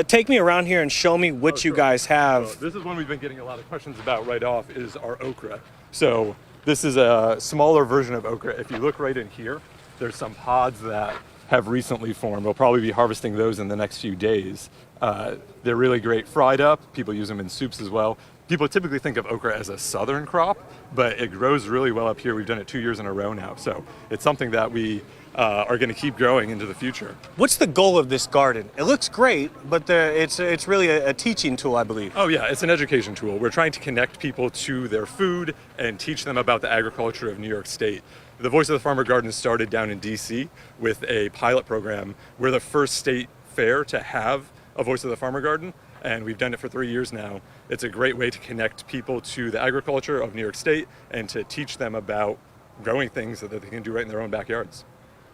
Take me around here and show me what you guys have. So this is one we've been getting a lot of questions about right off, is our okra. So this is a smaller version of okra. If you look right in here, there's some pods that have recently formed. We'll probably be harvesting those in the next few days. They're really great fried up. People use them in soups as well. People typically think of okra as a southern crop, but it grows really well up here. We've done it 2 years in a row now. So it's something that we are going to keep growing into the future. What's the goal of this garden? It looks great, but it's really a teaching tool, I believe. Oh yeah, it's an education tool. We're trying to connect people to their food and teach them about the agriculture of New York State. The Voice of the Farmer Garden started down in DC with a pilot program. We're the first state fair to have a Voice of the Farmer Garden, and we've done it for 3 years now. It's a great way to connect people to the agriculture of New York State and to teach them about growing things so that they can do right in their own backyards.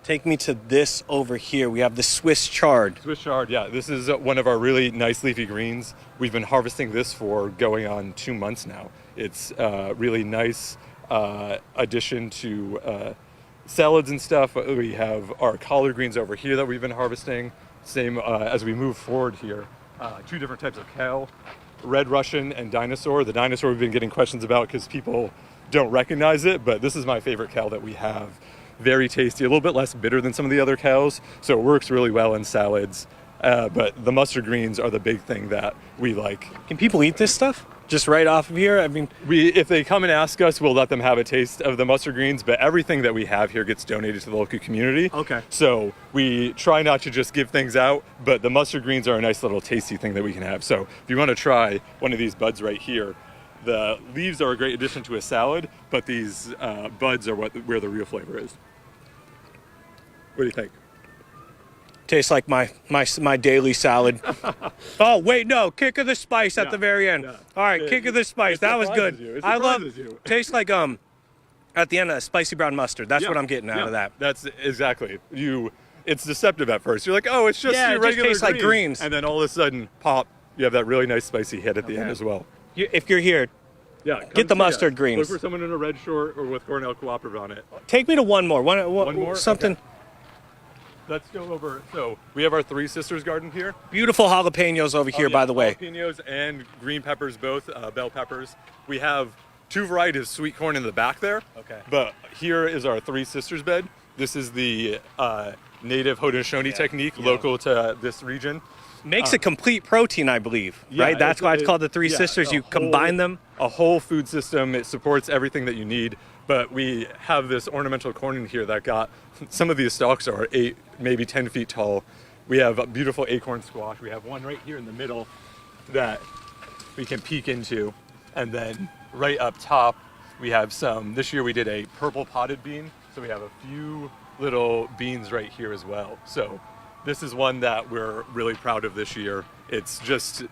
Take me to this over here. We have the Swiss chard. Swiss chard, yeah. This is one of our really nice leafy greens. We've been harvesting this for going on 2 months now. It's a really nice addition to salads and stuff. We have our collard greens over here that we've been harvesting. Same as we move forward here. 2 different types of kale, Red Russian and dinosaur. The dinosaur we've been getting questions about because people don't recognize it, but this is my favorite kale that we have. Very tasty, a little bit less bitter than some of the other kales, so it works really well in salads. But the mustard greens are the big thing that we like. Can people eat this stuff? Just right off of here? I mean, if they come and ask us, we'll let them have a taste of the mustard greens, but everything that we have here gets donated to the local community. Okay. So we try not to just give things out, but the mustard greens are a nice little tasty thing that we can have. So if you want to try one of these buds right here, the leaves are a great addition to a salad, but these buds are where the real flavor is. What do you think? tastes like my daily salad. Oh, wait, no. Kick of the spice at the very end. Yeah. All right, kick of the spice. That was good. I love you. Tastes like at the end spicy brown mustard. That's what I'm getting out of that. That's exactly. It's deceptive at first. You're like, oh, it's just your it regular just tastes like greens. And then all of a sudden, pop, you have that really nice spicy hit at the end as well. If you're here, get the mustard greens. Look for someone in a red short or with Cornell Cooperative on it. Take me to one more. One more? Something. Okay. Let's go over. So we have our Three Sisters garden here. Beautiful jalapenos over here, by the way. Jalapenos and green peppers, both bell peppers. We have two varieties of sweet corn in the back there. Okay. But here is our Three Sisters bed. This is the native Haudenosaunee technique, local to this region. Makes a complete protein, I believe, right? That's why it's called the Three Sisters. You combine them. A whole food system. It supports everything that you need. But we have this ornamental corn in here that got, some of these stalks are 8, maybe 10 feet tall. We have a beautiful acorn squash. We have one right here in the middle that we can peek into. And then right up top, we have some, this year we did a purple potted bean. So we have a few little beans right here as well. So this is one that we're really proud of this year. It's just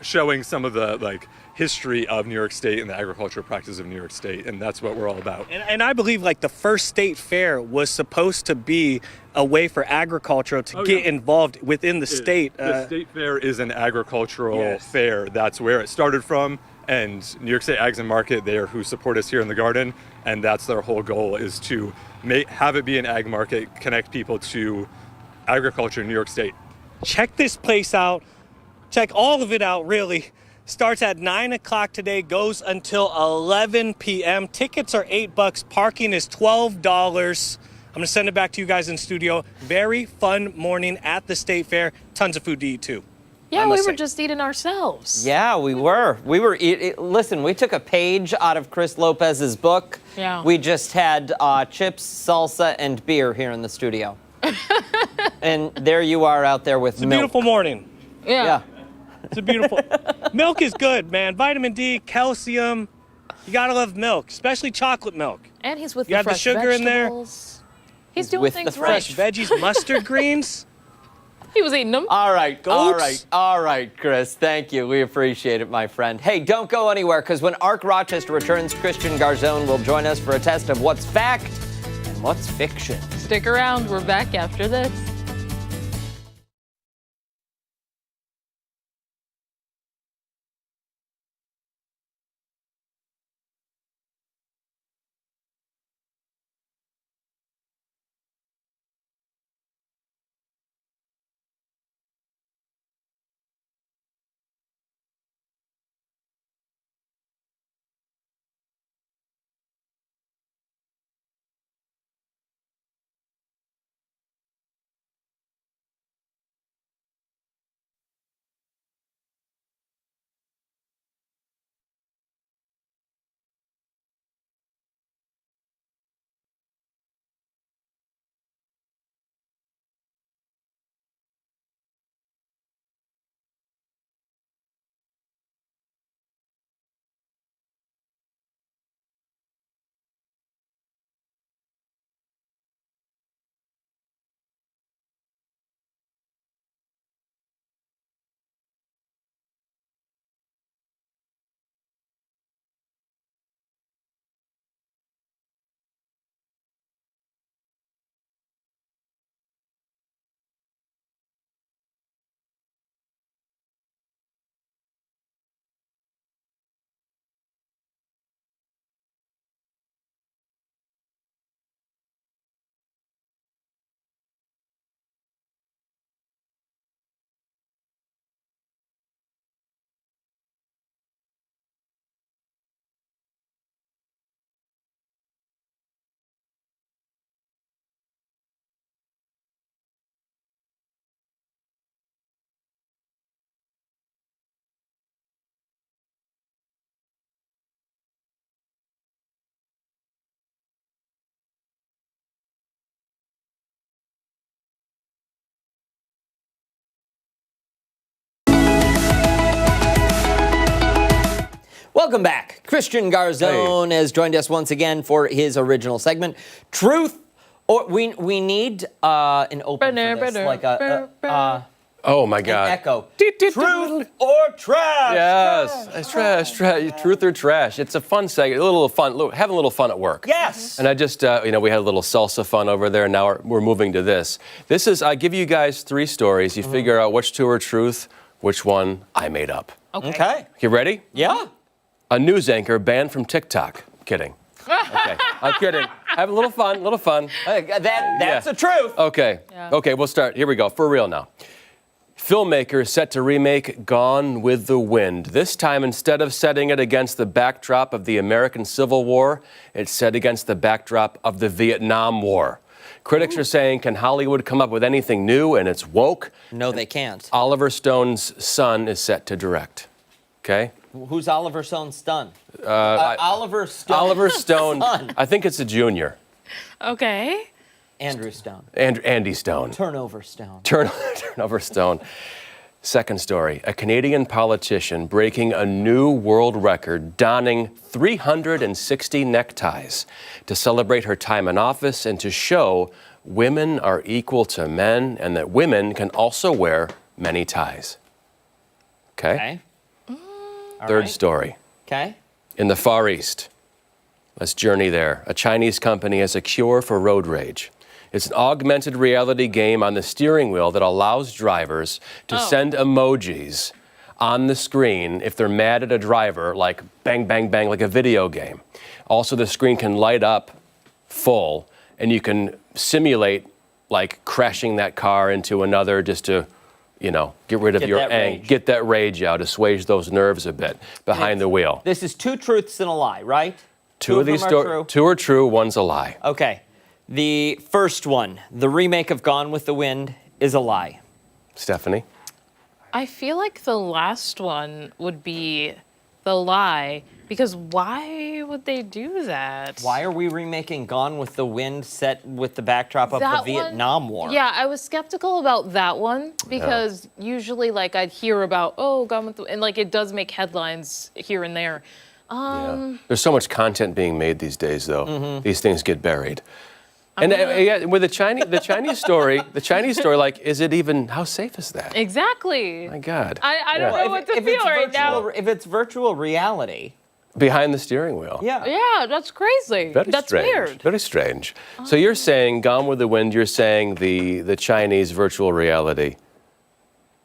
showing some of the like history of New York State and the agricultural practices of New York State, and that's what we're all about. And I believe like the first state fair was supposed to be a way for agriculture to get involved within the state. The state fair is an agricultural Yes. fair. That's where it started from. And New York State Ags and Market, they are who support us here in the garden, and that's their whole goal, is to have it be an ag market, connect people to agriculture in New York State. Check this place out. Check all of it out, really. Starts at 9 o'clock today, goes until 11 p.m. Tickets are $8. Parking is $12. I'm going to send it back to you guys in studio. Very fun morning at the state fair. Tons of food to eat, too. Yeah, I we must were say. just eating ourselves. Yeah, we were. Listen, we took a page out of Chris Lopez's book. Yeah. We just had chips, salsa, and beer here in the studio. And there you are out there with It's a milk. beautiful morning. Yeah. It's a beautiful. Milk is good, man. Vitamin D, calcium. You gotta love milk, especially chocolate milk. And he's with You the got the fresh sugar in there? vegetables. He's doing with the things fresh right. Veggies, mustard greens. He was eating them. All right, Goats? all right, Chris. Thank you. We appreciate it, my friend. Hey, don't go anywhere, because when Arc Rochester returns, Christian Garzone will join us for a test of what's fact and what's fiction. Stick around. We're back after this. Welcome back. Christian Garzone has joined us once again for his original segment, Truth or we need an open for this, like Oh my an God. echo. Truth or trash? Yes, it's trash, truth or trash. It's a fun segment, a little fun, having a little fun at work. Yes. And I just, we had a little salsa fun over there. Now we're moving to this. This is, I give you guys 3 stories. You figure out which 2 are truth, which one I made up. Okay. You ready? Yeah. A news anchor banned from TikTok. Kidding. Okay, I'm kidding. Have a little fun, That's the truth. Okay. Yeah. Okay, we'll start. Here we go. For real now. Filmmaker set to remake Gone with the Wind. This time, instead of setting it against the backdrop of the American Civil War, it's set against the backdrop of the Vietnam War. Critics are saying, can Hollywood come up with anything new and it's woke? No, they can't. Oliver Stone's son is set to direct. Okay? Who's Oliver Stone's son? Oliver Stone. Oliver Stone. Son. I think it's a junior. Okay. Andrew Stone. Andy Stone. Turnover Stone. Turnover Stone. Second story. A Canadian politician breaking a new world record, donning 360 neckties to celebrate her time in office and to show women are equal to men and that women can also wear many ties. Okay. All Third right. story. Okay. In the Far East, let's journey there. A Chinese company has a cure for road rage. It's an augmented reality game on the steering wheel that allows drivers to send emojis on the screen if they're mad at a driver, like bang, bang, bang, like a video game. Also, the screen can light up full, and you can simulate like crashing that car into another just to, you know, get rid of Get your that angst, rage. get that rage out, assuage those nerves a bit behind the wheel. This is 2 truths and a lie, right? Two of these them are true. 2 are true, one's a lie. Okay. The first one, the remake of Gone with the Wind, is a lie. Stephannie? I feel like the last one would be the lie, because why would they do that? Why are we remaking Gone with the Wind set with the backdrop of the That one- Vietnam War? Yeah, I was skeptical about that one because usually, like, I'd hear about, Gone with the, and like it does make headlines here and there. There's so much content being made these days, though. Mm-hmm. These things get buried. And yeah, with the Chinese story, like, is it even? How safe is that? Exactly. My God. I don't know what to feel right now. If it's virtual reality, Behind the steering wheel. yeah. Yeah, that's crazy. Very That's strange. weird. Very strange. So you're saying Gone with the Wind. You're saying the Chinese virtual reality,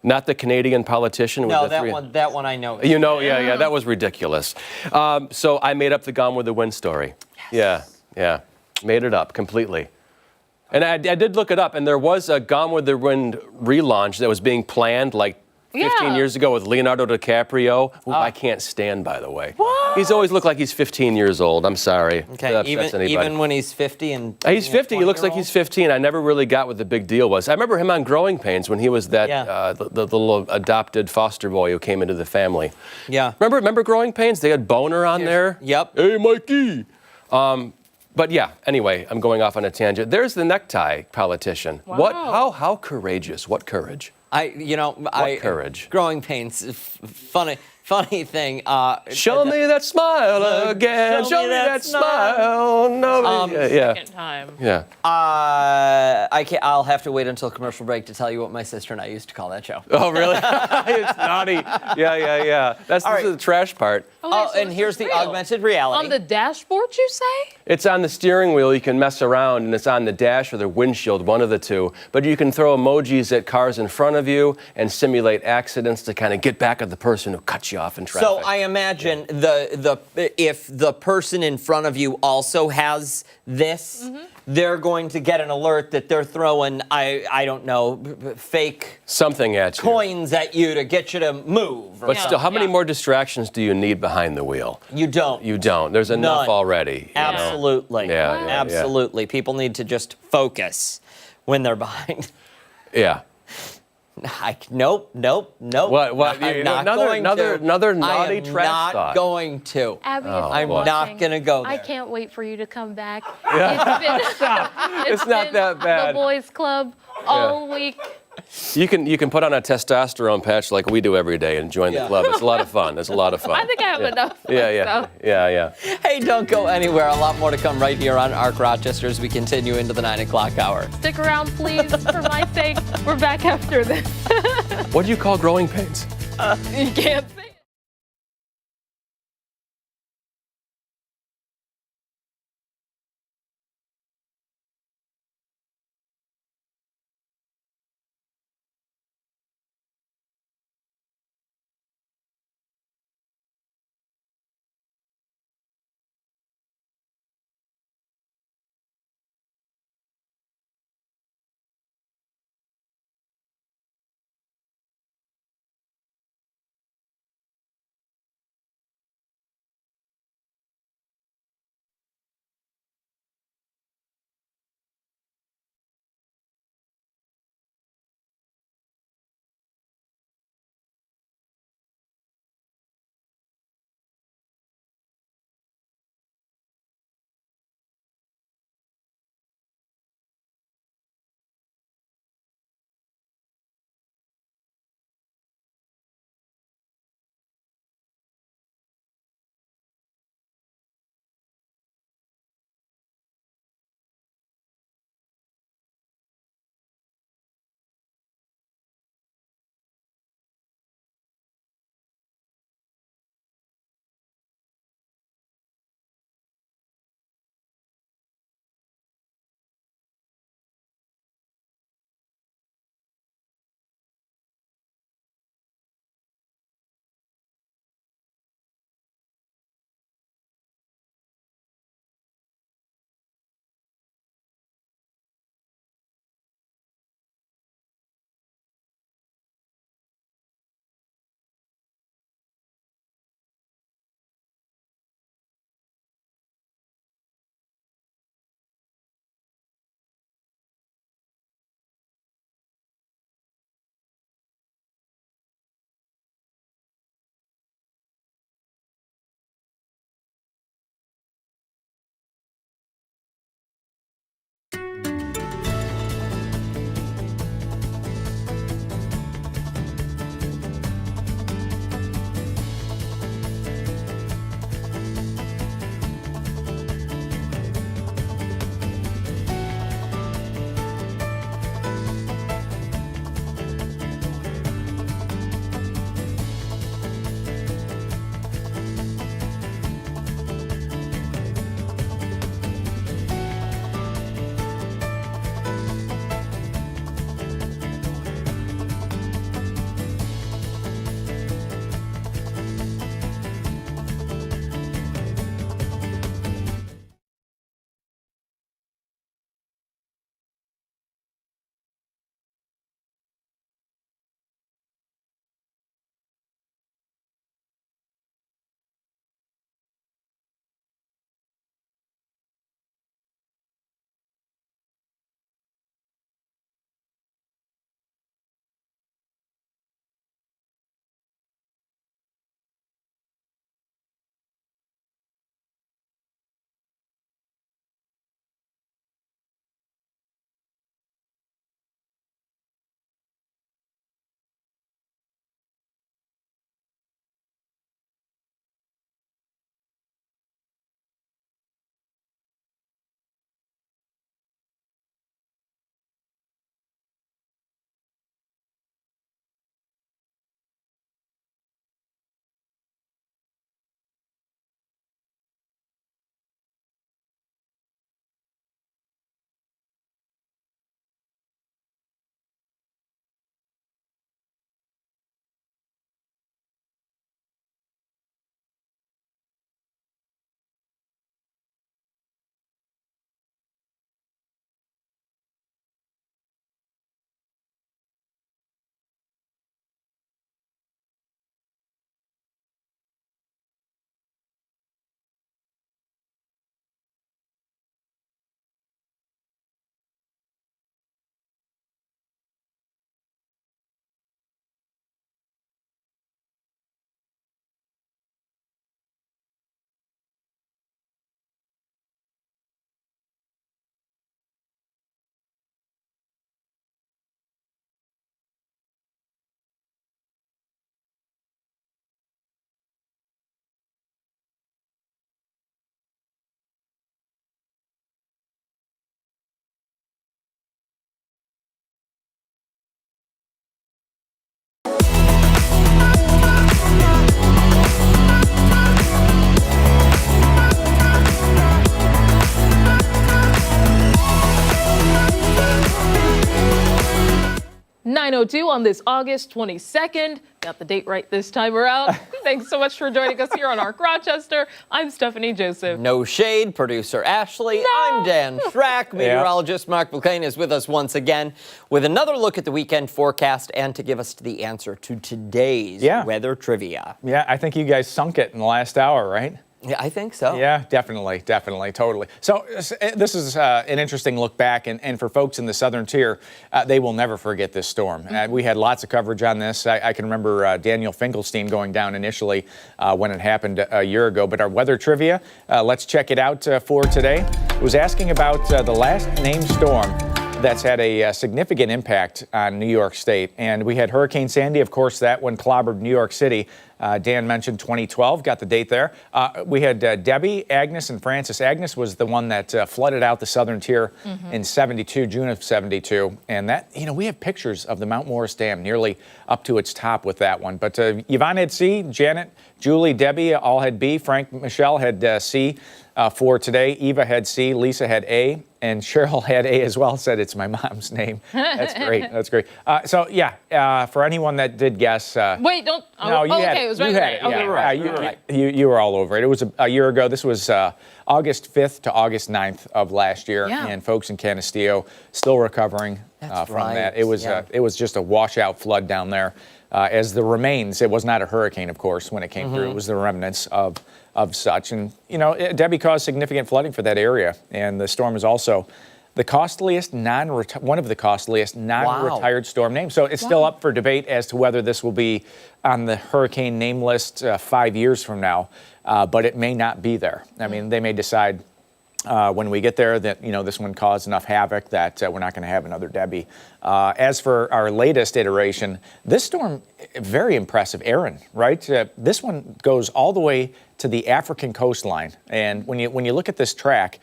not the Canadian politician. No, with the that one I know. You know, yeah, that was ridiculous. So I made up the Gone with the Wind story. Yeah, made it up completely. And I did look it up, and there was a Gone with the Wind relaunch that was being planned like 15 years ago with Leonardo DiCaprio, who I can't stand, by the way. What? He's always looked like he's 15 years old. I'm sorry. Okay, That upsets anybody. even when he's 50 and He's 50. He looks like he's 15. I never really got what the big deal was. I remember him on Growing Pains when he was that the little adopted foster boy who came into the family. Yeah. Remember Growing Pains? They had Boner on there. Yep. Hey, Mikey. But yeah. Anyway, I'm going off on a tangent. There's the necktie politician. Wow. What? How courageous? What courage? What courage? Growing Pains, funny thing. Show me that smile again. Show me that smile. No. Second time. Yeah. I'll have to wait until commercial break to tell you what my sister and I used to call that show. Oh, really? It's naughty. Yeah. This right. is the trash part. And here's the augmented reality. On the dashboard, you say? It's on the steering wheel. You can mess around, and it's on the dash or the windshield, one of the two. But you can throw emojis at cars in front of you and simulate accidents to kind of get back at the person who cut you off in traffic. So I imagine if the person in front of you also has this, they're going to get an alert that they're throwing, I don't know, fake something at you. coins at you to get you to move. But still, how many more distractions do you need behind the wheel? You don't. You don't. There's enough None. already. you know? Absolutely. Yeah. Absolutely. People need to just focus when they're behind. Yeah. Nope. What? I'm not going to. Another naughty I am trash not thought. going to. Abby, if I'm you're not watching, going to go there. I can't wait for you to come back. It's not been that bad. The boys club all week. You can put on a testosterone patch like we do every day and join the club. It's a lot of fun. It's a lot of fun. I think I have enough. Yeah. Hey, don't go anywhere. A lot more to come right here on Arc Rochester as we continue into the 9 o'clock hour. Stick around, please, for my sake. We're back after this. What do you call growing pains? You can't say. 9:02 on this August 22nd. Got the date right this time around. Thanks so much for joining us here on Arc Rochester. I'm Stephannie Joseph. No shade, producer Ashley. I'm Dan Schrack. Meteorologist Mark McLean is with us once again with another look at the weekend forecast and to give us the answer to today's weather trivia. Yeah, I think you guys sunk it in the last hour, right? Yeah, I think so. Yeah, definitely, totally. So this is an interesting look back, and for folks in the southern tier, they will never forget this storm. We had lots of coverage on this. I can remember Daniel Finkelstein going down initially when it happened a year ago. But our weather trivia, let's check it out for today. It was asking about the last named storm that's had a significant impact on New York State. And we had Hurricane Sandy, of course, that one clobbered New York City. Dan mentioned 2012, got the date there. We had Debbie, Agnes, and Francis. Agnes was the one that flooded out the southern tier in 72, June of 72. And that, we have pictures of the Mount Morris Dam nearly up to its top with that one. But Yvonne had C, Janet, Julie, Debbie all had B, Frank, Michelle had C for today. Eva had C, Lisa had A, and Cheryl had A as well, said it's my mom's name. That's great. That's great. For anyone that did guess. Wait, don't. No, you had okay, it. it was right. You had it. Okay, right. You were all over it. It was a year ago. This was August 5th to August 9th of last year. Yeah. And folks in Canisteo still recovering from that. It was just a washout flood down there. As the remains, it was not a hurricane, of course, when it came through. It was the remnants of such. And, Debbie caused significant flooding for that area. And the storm is also the costliest one of the costliest non-retired storm names. So it's still up for debate as to whether this will be on the hurricane name list 5 years from now. But it may not be there. I mean, they may decide when we get there that, this one caused enough havoc that we're not going to have another Debbie. As for our latest iteration, this storm, very impressive. Aaron, right? This one goes all the way to the African coastline. And when you look at this track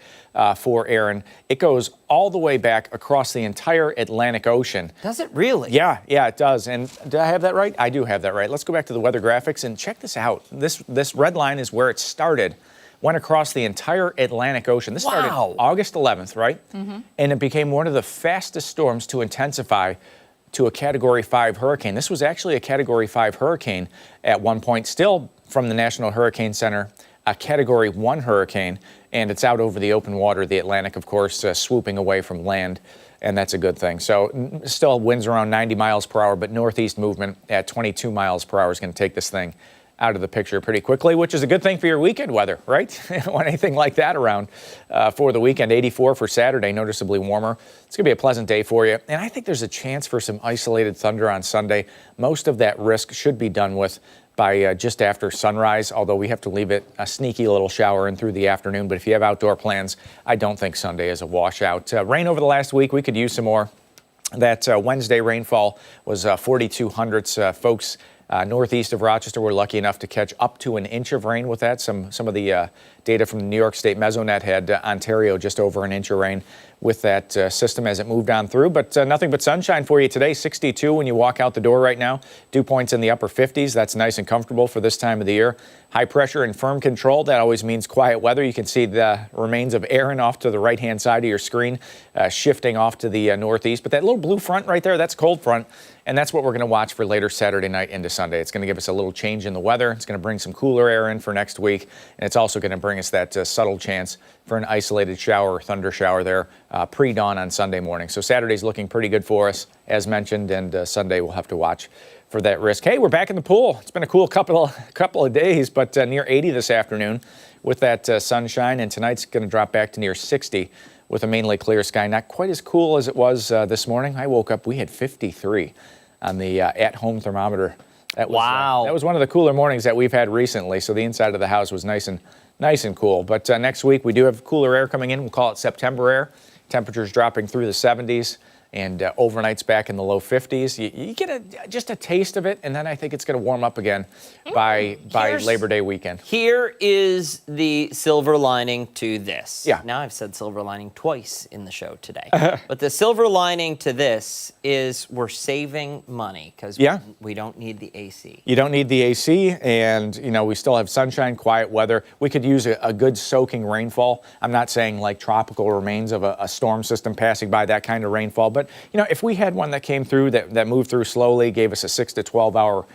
for Aaron, it goes all the way back across the entire Atlantic Ocean. Does it really? Yeah, it does. And did I have that right? I do have that right. Let's go back to the weather graphics and check this out. This red line is where it started. Went across the entire Atlantic Ocean. This started August 11th, right? And it became one of the fastest storms to intensify to a Category 5 hurricane. This was actually a Category 5 hurricane at one point, still from the National Hurricane Center, a Category 1 hurricane, and it's out over the open water, the Atlantic, of course, swooping away from land, and that's a good thing. So still winds around 90 miles per hour, but northeast movement at 22 miles per hour is going to take this thing out of the picture pretty quickly, which is a good thing for your weekend weather, right? You don't want anything like that around for the weekend. 84 for Saturday, noticeably warmer. It's going to be a pleasant day for you. And I think there's a chance for some isolated thunder on Sunday. Most of that risk should be done with by just after sunrise, although we have to leave it a sneaky little shower in through the afternoon. But if you have outdoor plans, I don't think Sunday is a washout. Rain over the last week, we could use some more. That Wednesday rainfall was 4,200 folks. Northeast of Rochester, we're lucky enough to catch up to an inch of rain with that. Some of the data from the New York State Mesonet had Ontario just over an inch of rain with that system as it moved on through. But nothing but sunshine for you today. 62 when you walk out the door right now. Dew points in the upper 50s. That's nice and comfortable for this time of the year. High pressure and firm control. That always means quiet weather. You can see the remains of Aaron off to the right-hand side of your screen, shifting off to the northeast. But that little blue front right there, that's cold front. And that's what we're going to watch for later Saturday night into Sunday. It's going to give us a little change in the weather. It's going to bring some cooler air in for next week. And it's also going to bring us that subtle chance for an isolated shower or thunder shower there pre-dawn on Sunday morning. So Saturday's looking pretty good for us, as mentioned, and Sunday we'll have to watch for that risk. Hey, we're back in the pool. It's been a cool couple of days, but near 80 this afternoon with that sunshine, and tonight's going to drop back to near 60 with a mainly clear sky. Not quite as cool as it was this morning. I woke up, we had 53 on the at-home thermometer. That was, that was one of the cooler mornings that we've had recently, so the inside of the house was nice and cool. But next week we do have cooler air coming in. We'll call it September air. Temperatures dropping through the 70s. And overnights back in the low 50s. You get just a taste of it, and then I think it's going to warm up again by Labor Day weekend. Here is the silver lining to this. Yeah. Now I've said silver lining twice in the show today. But the silver lining to this is we're saving money because we don't need the AC. You don't need the AC, and we still have sunshine, quiet weather. We could use a good soaking rainfall. I'm not saying like tropical remains of a storm system passing by, that kind of rainfall, but But, if we had one that came through, that moved through slowly, gave us a 6 to 12 hour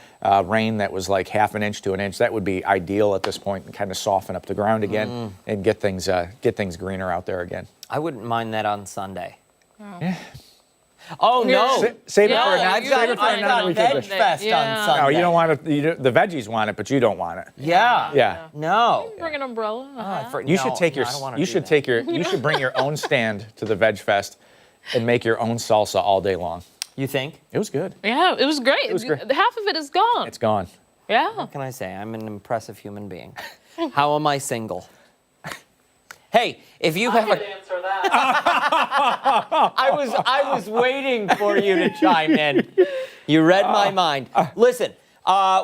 rain that was like half an inch to an inch, that would be ideal at this point, and kind of soften up the ground again and get things greener out there again. I wouldn't mind that on Sunday. Yeah. Oh, no. Save it Yeah, for I've another got week. Veg Fest Yeah. on Sunday. No, you don't want it. The veggies want it, but you don't want it. Yeah. Yeah. No. Bring an umbrella. You should take your. I don't wanna You do should that. take your. You should bring your own stand to the Veg Fest, and make your own salsa all day long. You think? It was good. Yeah, it was great. was great. Half of it is gone. It's gone. Yeah. What can I say? I'm an impressive human being. How am I single? Hey, if you have a... Answer that. I was waiting for you to chime in. You read my mind. Listen,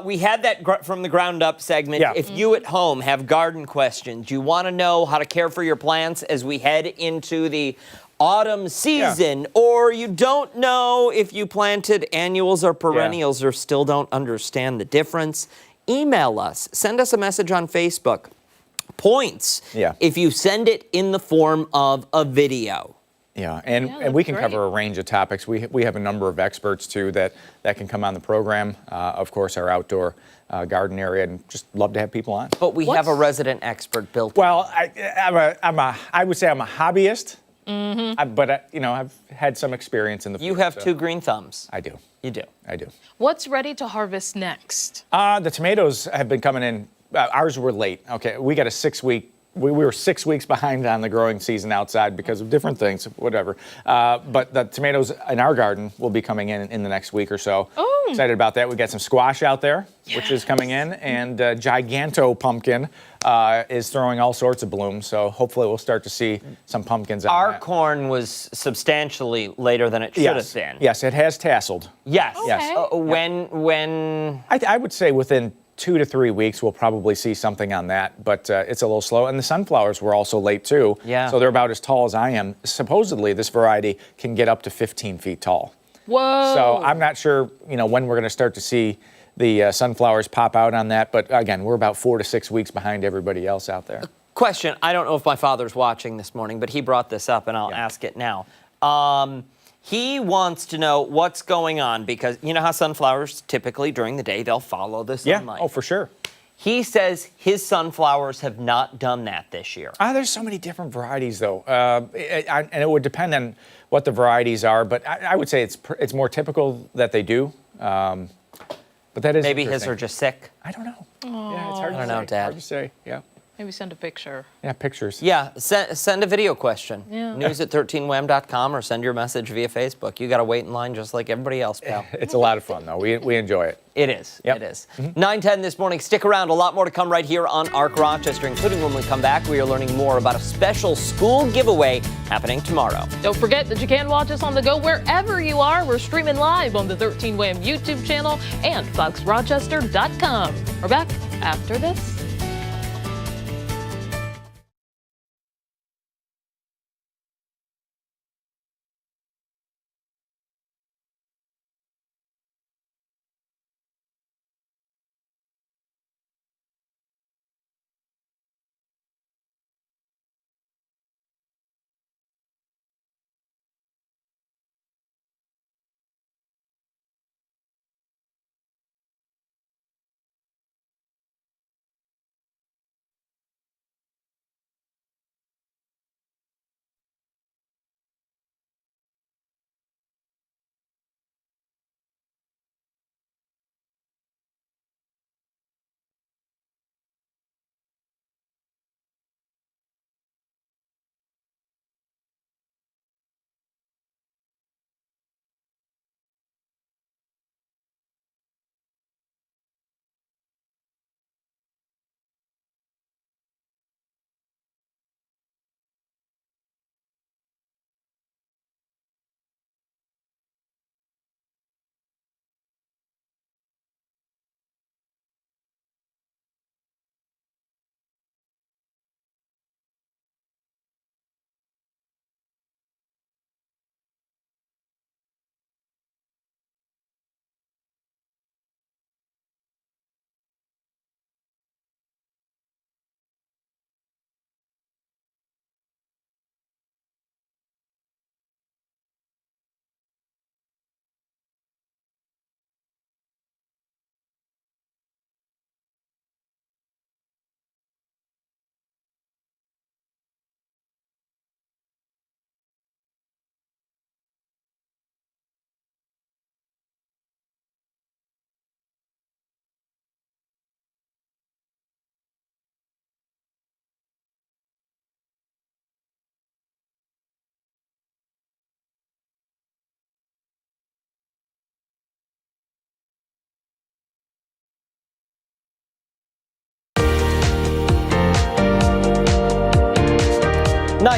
we had that from the ground up segment. Yeah. If you at home have garden questions, you want to know how to care for your plants as we head into the autumn season, or you don't know if you planted annuals or perennials or still don't understand the difference, email us. Send us a message on Facebook. Points if you send it in the form of a video. Yeah, and that's we can great. cover a range of topics. We have a number of experts too that can come on the program. Of course, our outdoor garden area, and just love to have people on. But we have a resident expert built. Well, I would say I'm a hobbyist, but I've had some experience in the. You field, have so. 2 green thumbs. I do. You do. I do. What's ready to harvest next? The tomatoes have been coming in. Ours were late. Okay, we got a 6-week. We were 6 weeks behind on the growing season outside because of different things, whatever. But the tomatoes in our garden will be coming in the next week or so. Oh. Excited about that. We got some squash out there, which is coming in, and Giganto pumpkin is throwing all sorts of blooms. So hopefully we'll start to see some pumpkins on Our that. corn was substantially later than it should have been. Yes, it has tasseled. Yes. Yes. When I would say within 2 to 3 weeks, we'll probably see something on that, but it's a little slow. And the sunflowers were also late too. Yeah. So they're about as tall as I am. Supposedly, this variety can get up to 15 feet tall. Whoa. So I'm not sure, when we're going to start to see the sunflowers pop out on that. But again, we're about 4 to 6 weeks behind everybody else out there. question, I don't know if my father's watching this morning, but he brought this up, and I'll ask it now. He wants to know what's going on because you know how sunflowers typically during the day they'll follow the sunlight. Yeah, oh, for sure. He says his sunflowers have not done that this year. There's so many different varieties, though, and it would depend on what the varieties are. But I would say it's more typical that they do. But that is Maybe his interesting. are just sick. I don't know. Yeah, it's hard to I don't know, say. Dad. Hard to say. Yeah. Maybe send a picture. Yeah, pictures. Yeah, send a video question. Yeah. News at 13wham.com or send your message via Facebook. You got to wait in line just like everybody else, pal. It's a lot of fun, though. We enjoy it. It is. Yep. It is. 9:10 this morning. Stick around. A lot more to come right here on ARC Rochester, including when we come back, we are learning more about a special school giveaway happening tomorrow. Don't forget that you can watch us on the go wherever you are. We're streaming live on the 13 Wham YouTube channel and foxrochester.com. We're back after this.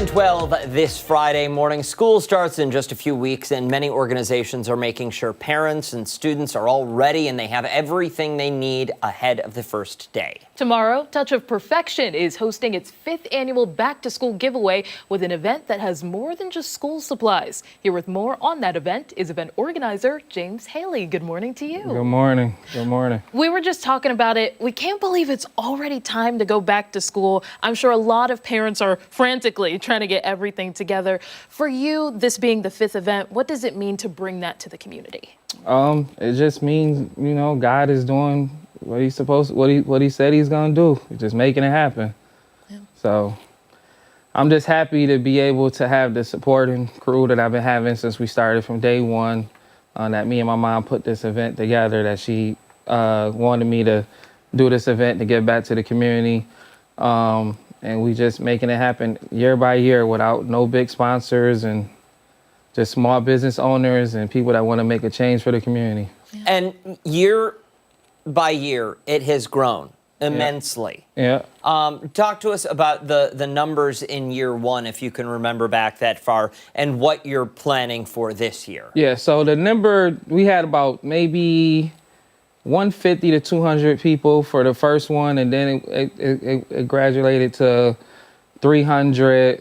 9:12 this Friday morning. School starts in just a few weeks, and many organizations are making sure parents and students are all ready and they have everything they need ahead of the first day. Tomorrow, Touch of Perfection is hosting its 5th annual Back to School giveaway with an event that has more than just school supplies. Here with more on that event is event organizer James Haley. Good morning to you. Good morning. Good morning. We were just talking about it. We can't believe it's already time to go back to school. I'm sure a lot of parents are frantically trying to get everything together. For you, this being the 5th event, what does it mean to bring that to the community? It just means, God is doing what he said he's gonna do. He's just making it happen. Yeah. So I'm just happy to be able to have the supporting crew that I've been having since we started from day one. That me and my mom put this event together, that she wanted me to do this event to give back to the community. And we just making it happen year by year without no big sponsors and just small business owners and people that want to make a change for the community. Yeah. And year by year, it has grown immensely. Yeah. Talk to us about the numbers in year one, if you can remember back that far, and what you're planning for this year. Yeah, so the number, we had about maybe 150 to 200 people for the first one, and then it graduated to 300.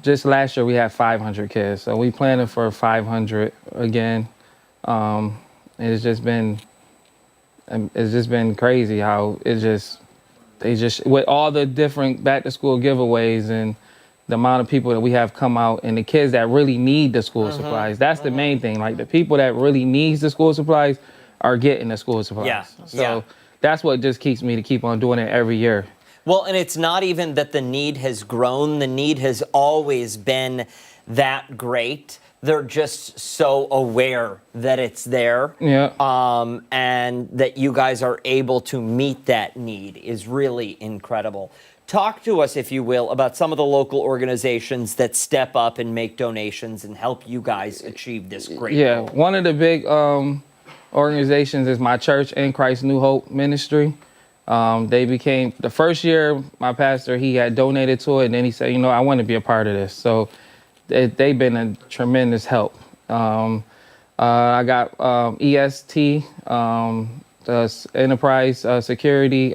Just last year we had 500 kids, so we planning for 500 again. It's just been crazy how they just with all the different back to school giveaways and the amount of people that we have come out and the kids that really need the school supplies. That's the main thing. Like the people that really needs the school supplies are getting the school supplies. Yeah. So that's what just keeps me to keep on doing it every year. Well, and it's not even that the need has grown. The need has always been that great. They're just so aware that it's there. Yeah. And that you guys are able to meet that need is really incredible. Talk to us, if you will, about some of the local organizations that step up and make donations and help you guys achieve this great goal. One of the big organizations is my church, In Christ New Hope Ministry. They became, the first year, my pastor, he had donated to it, and then he said, I want to be a part of this. So they've been a tremendous help. I got EST, the Enterprise Security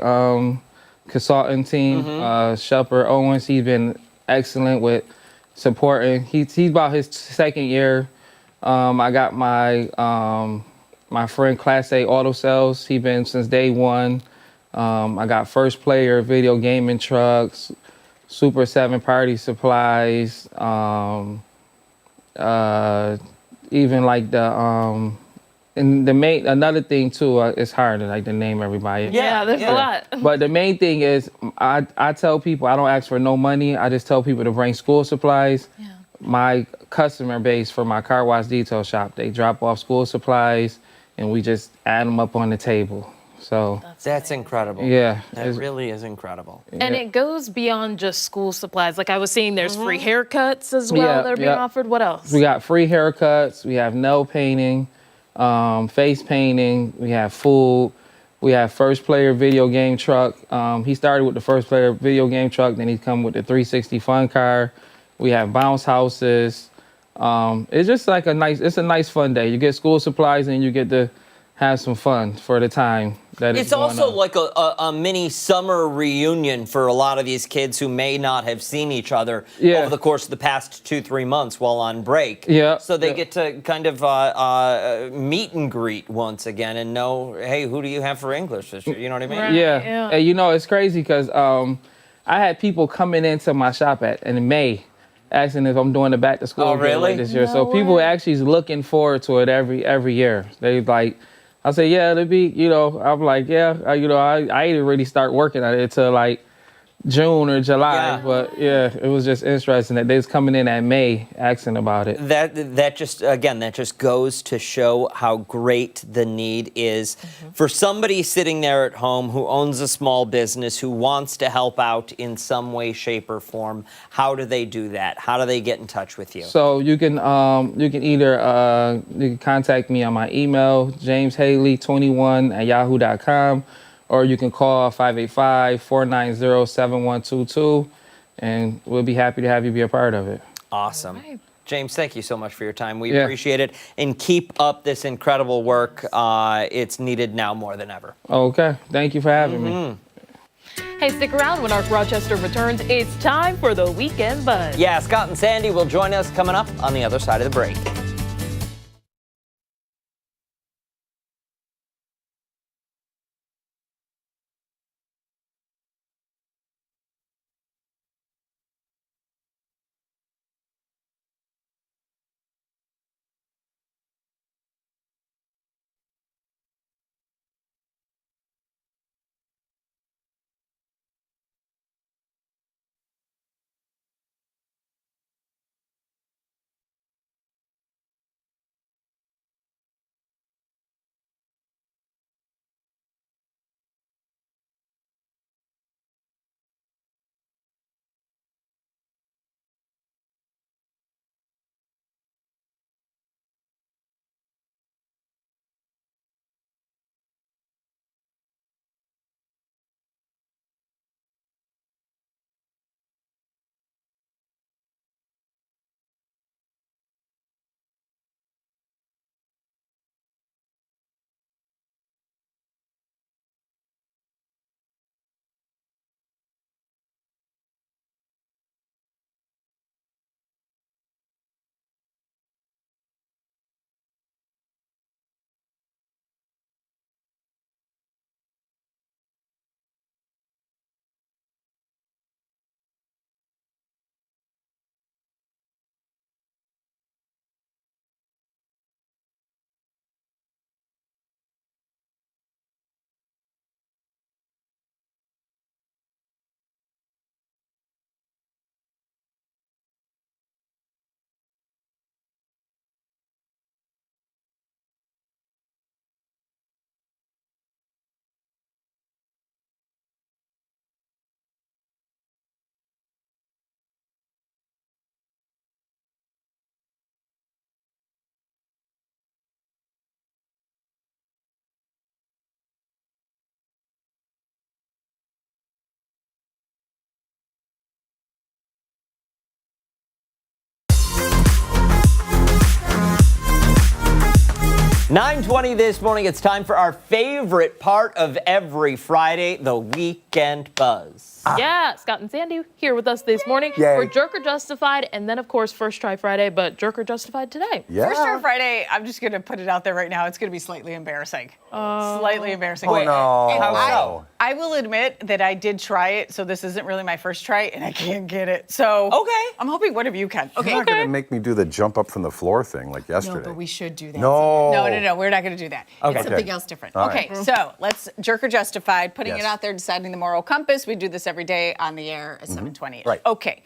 Consultant Team, Shepard Owens. He's been excellent with supporting. He's about his second year. I got my friend Class A Auto Sales. He's been since day one. I got First Player Video Gaming Trucks, Super 7 Party Supplies, even like the and the main, another thing too, it's hard to name everybody. Yeah, there's a lot. But the main thing is I tell people I don't ask for no money. I just tell people to bring school supplies. Yeah. My customer base for my car wash detail shop, they drop off school supplies and we just add them up on the table. So that's incredible. Yeah. That really is incredible. And it goes beyond just school supplies. Like I was seeing, there's free haircuts as well that are being offered. What else? We got free haircuts. We have nail painting, face painting. We have food. We have First Player Video Game Truck. He started with the First Player Video Game Truck. Then he's come with the 360 Fun Car. We have bounce houses. It's just like a nice fun day. You get school supplies and you get to have some fun for the time that it's also like a mini summer reunion for a lot of these kids who may not have seen each other over the course of the past 2-3 months while on break. Yeah. So they get to kind of meet and greet once again and know, hey, who do you have for English this year? You know what I mean? Right. Yeah. And it's crazy because I had people coming into my shop in May asking if I'm doing the back to school really? this year. No So people way. actually is looking forward to it every year. They like, I say, yeah, it'll be, I'm like, yeah, I didn't really start working on it until like June or July. Yeah. But yeah, it was just interesting that they was coming in at May asking about it. That just goes to show how great the need is for somebody sitting there at home who owns a small business, who wants to help out in some way, shape, or form. How do they do that? How do they get in touch with you? So you can either you can contact me on my email, jameshaley21@yahoo.com, or you can call 585-490-7122. and we'll be happy to have you be a part of it. Awesome. Right. James, thank you so much for your time. We Yeah. appreciate it. And keep up this incredible work. It's needed now more than ever. Okay, thank you for having me. Hey, stick around when our Rochester returns. It's time for the Weekend Buzz. Yeah, Scott and Sandy will join us coming up on the other side of the break. $9:20 this morning. It's time for our favorite part of every Friday, the Weekend Buzz. Yeah, Scott and Sandy here with us this morning Yay. for Jerk or Justified, and then, of course, First Try Friday, but Jerk or Justified today. Yeah. First Try Friday, I'm just going to put it out there right now. It's going to be slightly embarrassing. Slightly embarrassing. Oh, no. And How so? I will admit that I did try it, so this isn't really my first try, and I can't get it. So Okay. I'm hoping one of you can. Okay. You're not going to make me do the jump up from the floor thing like yesterday. No, but we should do that. No. No. We're not going to do that. Okay. It's something Okay. else different. All Okay, right. so let's Jerk or Justified, putting Yes. it out there, deciding the moral compass. We do this every day on the air at 7:20. Right. Okay,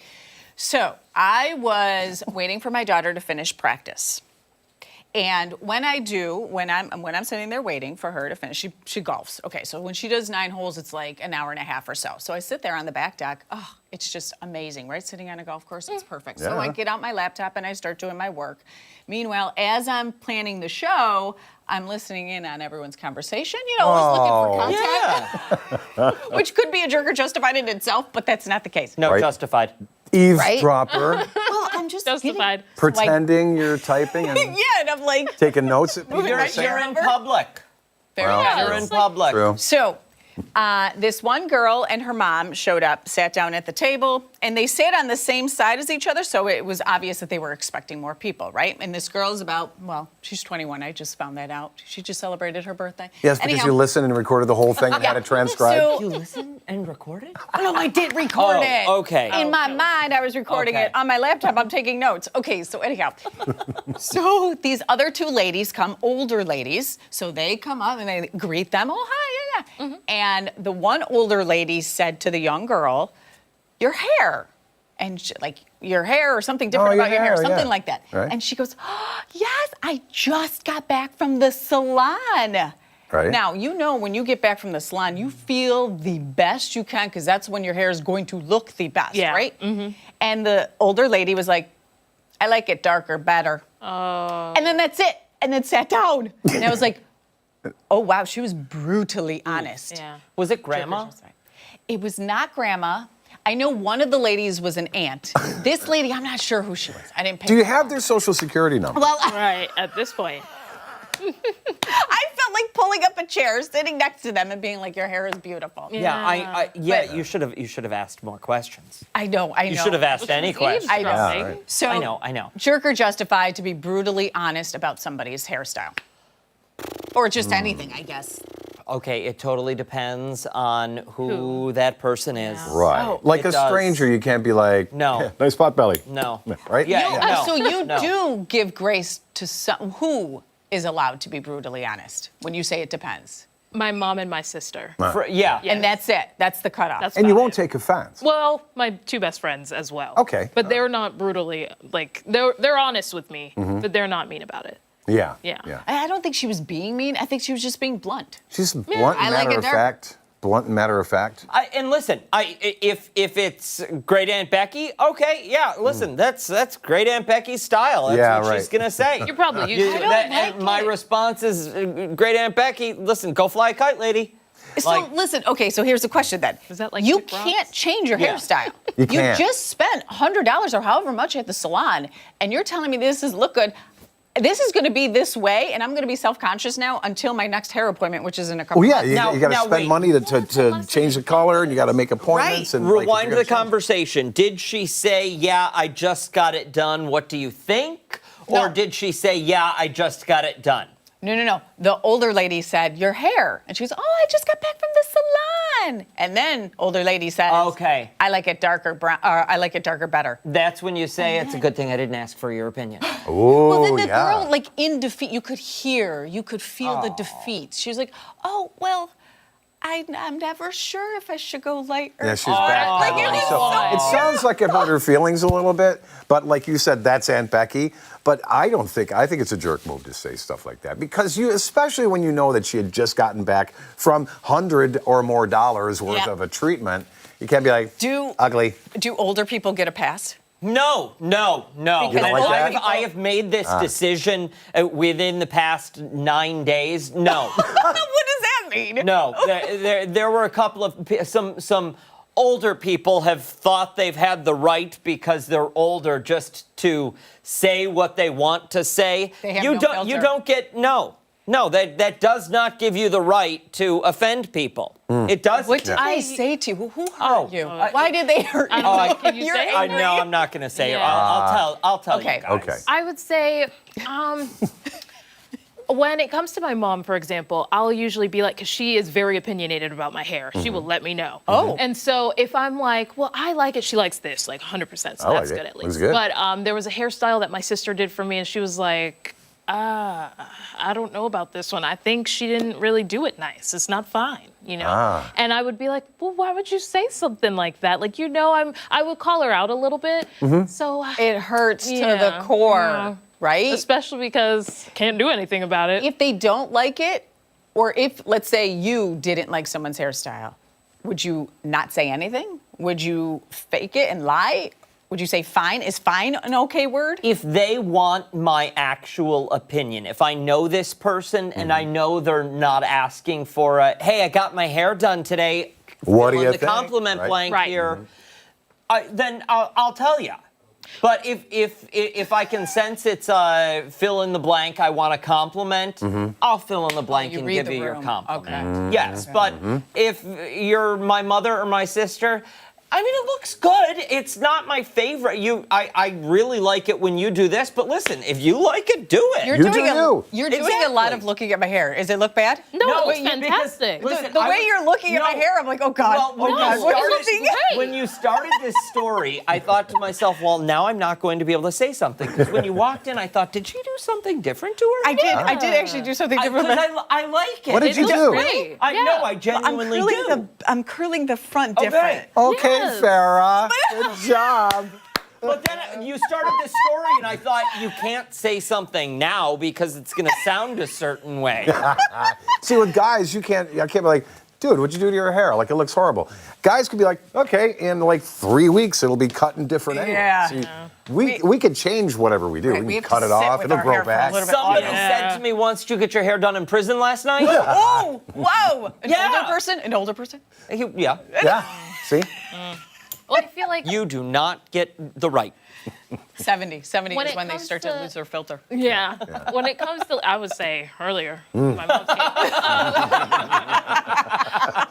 so I was waiting for my daughter to finish practice. And when I'm sitting there waiting for her to finish, she golfs. Okay, so when she does 9 holes, it's like an hour and a half or so. So I sit there on the back deck. Oh, it's just amazing, right? Sitting on a golf course, it's perfect. So I Yeah. get out my laptop and I start doing my work. Meanwhile, as I'm planning the show, I'm listening in on everyone's conversation. You know, always looking for content, which could be a Jerk or Justified in itself, but that's not the case. No, Right. Justified. Eavesdropper, Well, I'm just Justified. pretending you're typing and yeah, and I'm like, taking notes. At Moving people right are saying. You're in Remember? public. there Well, it You're is. in public. True. So, this one girl and her mom showed up, sat down at the table, and they sat on the same side as each other, so it was obvious that they were expecting more people, right? And this girl is she's 21. I just found that out. She just celebrated her birthday. Yes, because Anyhow, you listened and recorded the whole thing and had it transcribed. So, You listened and recorded? no, I did record Oh, it. okay. In my mind, I was recording Okay. it. On my laptop, I'm taking notes. Okay, so anyhow. So these other 2 ladies come, older ladies. So they come up and they greet them. Oh, hi, yeah. And the one older lady said to the young girl, your hair. And she, like, your hair or something different your about your hair, hair, something yeah. like that. Right. And she goes, oh, yes, I just got back from the salon. Right. Now, you know when you get back from the salon, you feel the best you can because that's when your hair is going to look the best, Yeah. right? And the older lady was like, I like it darker, better. And then that's it. And then sat down. And I was like, oh, wow, she was brutally honest. Yeah. Was it Grandma? It was not Grandma. I know one of the ladies was an aunt. This lady, I'm not sure who she was. I didn't pay. Do you have their social security number? Well, Right, at this point. I felt like pulling up a chair, sitting next to them, and being like, "Your hair is beautiful." Yeah, you should have asked more questions. I know. You should have asked any questions. I know. Yeah, right. So I know. Jerk or justified to be brutally honest about somebody's hairstyle, or just anything, I guess. Okay, it totally depends on who that person is. Right. Oh. Like It a does. stranger, you can't be like, No. nice pot belly. No. Right? Yeah. no, So you no. do give grace to some who is allowed to be brutally honest when you say it depends. My mom and my sister. Yeah. And that's it. That's the cutoff. That's And you about won't it. take offense. Well, my two best friends as well. Okay. But they're not brutally, like, they're honest with me, but they're not mean about it. Yeah. Yeah. I don't think she was being mean. I think she was just being blunt. She's blunt I and like matter it of there. fact. Blunt and matter of fact. And listen, if it's Great Aunt Becky, okay, yeah, listen, that's Great Aunt Becky's style. That's Yeah, what right. she's gonna say. You're probably used to it. And my response is, Great Aunt Becky, listen, go fly a kite, lady. So Like- listen, okay, so here's the question then. Is that like you Dick Ross? can't change your Yeah. hairstyle. You can't. just spent $100 or however much at the salon, and you're telling me this is look good. This is going to be this way, and I'm going to be self-conscious now until my next hair appointment, which is in a couple Well, yeah, months. you got to now spend wait. money to change the color, and you got to make appointments. And like, Rewind you the gotta change. conversation. Did she say, yeah, I just got it done, what do you think? Or No. did she say, yeah, I just got it done? No. The older lady said, your hair. And she goes, oh, I just got back from the salon. And then older lady says, Okay. I like it darker brown, or I like it darker better. That's when you say, it's a good thing I didn't ask for your opinion. Oh, Well, then the yeah. girl, like in defeat, you could feel the defeat. She was like, oh, well, I'm never sure if I should go light or Yeah, she's back. Like, it was so It sounds like it hurt her feelings a little bit, but like you said, that's Aunt Becky. But I think it's a jerk move to say stuff like that because especially when you know that she had just gotten back from $100 or more worth Yeah. of a treatment, you can't be like, ugly. Do older people get a pass? No. Because You don't like that? I have made this decision within the past 9 days. No. What does that mean? No. There were a couple of some older people have thought they've had the right because they're older just to say what they want to say. They have you no don't you filter. don't get No, that does not give you the right to offend people. It doesn't. What did they say to you? Who hurt you? Why did they hurt you? Can you You're say? angry. No, I'm not going to say it. Yeah. I'll tell Okay. you guys. Okay. I would say, when it comes to my mom, for example, I'll usually be like, because she is very opinionated about my hair. She will let me know. Oh. And so if I'm like, well, I like it, she likes this, like 100%. So I that's like it. good at Looks least. good. But there was a hairstyle that my sister did for me, and she was like, I don't know about this one. I think she didn't really do it nice. It's not fine, you know? And I would be like, well, why would you say something like that? Like, you know, I would call her out a little bit. So It hurts to Yeah, the core, yeah. right? especially because can't do anything about it. If they don't like it, or if, let's say, you didn't like someone's hairstyle, would you not say anything? Would you fake it and lie? Would you say fine? Is fine an okay word? If they want my actual opinion, if I know this person and I know they're not asking for a, hey, I got my hair done today, What do fill in you the think? compliment Right. blank Right. here, then I'll tell you. But if I can sense it's fill in the blank, I want a compliment, I'll fill in the blank you and read give the you your room. compliment. Yes, but if you're my mother or my sister, I mean, it looks good. It's not my favorite. I really like it when you do this, but listen, if you like it, do it. You're You doing do you. You're doing a lot Exactly. of looking at my hair. Does it look bad? No, it's because- fantastic. listen, The I way was- you're looking at my no. hair, I'm like, oh God, Well, when, oh God, you what are you started, looking when you started this story, I thought to myself, well, now I'm not going to be able to say something. Because when you walked in, I thought, did she do something different to her? I did actually do something different. I like it. What did you looks do? great. I Yeah. know, I I'm genuinely curling do. I'm curling the front Okay. different. Okay, Yes. Farrah. Good job. But then you started this story, and I thought, you can't say something now because it's going to sound a certain way. See, with guys, I can't be like, dude, what'd you do to your hair? Like, it looks horrible. Guys could be like, okay, in like 3 weeks, it'll be cutting different anyway. Yeah. See, we could change whatever we do. Right, we we can have cut to it sit off. with It'll our grow hair for a back. little bit. Somebody Yeah. said to me once, did you get your hair done in prison last night? Oh, whoa! An Yeah. older person? An older person? Yeah. Yeah. See? Well, I feel like You do not get the right. 70. 70 When is it when they comes start to lose their filter. Yeah. When it comes to, I would say earlier, my mom's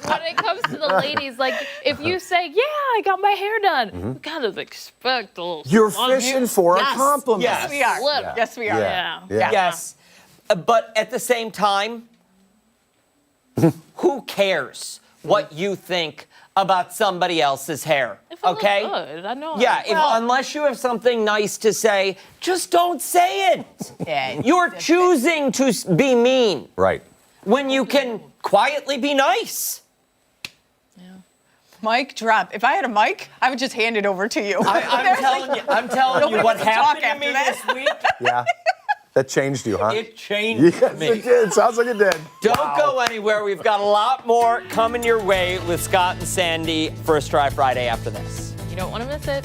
when it comes to the ladies, like if you say, "Yeah, I got my hair done," we kind of expect a little. You're slump. fishing for a compliment. Yes, we are. Slip. Yes, we are. Yeah. Yeah. Yes. But at the same time, who cares what you think about somebody else's hair? If it Okay? looks good, I know. Yeah, unless you have something nice to say, just don't say it. Yeah. You're choosing to be mean Right. when you can quietly be nice. Mic drop. If I had a mic, I would just hand it over to you. I'm telling you Nobody what wants to happened talk to me after this week. Yeah. That changed you, huh? It changed Yes, me. it did. Sounds like it did. Don't go anywhere. We've got a lot more coming your way with Scott and Sandy First Try Friday after this. You don't want to miss it.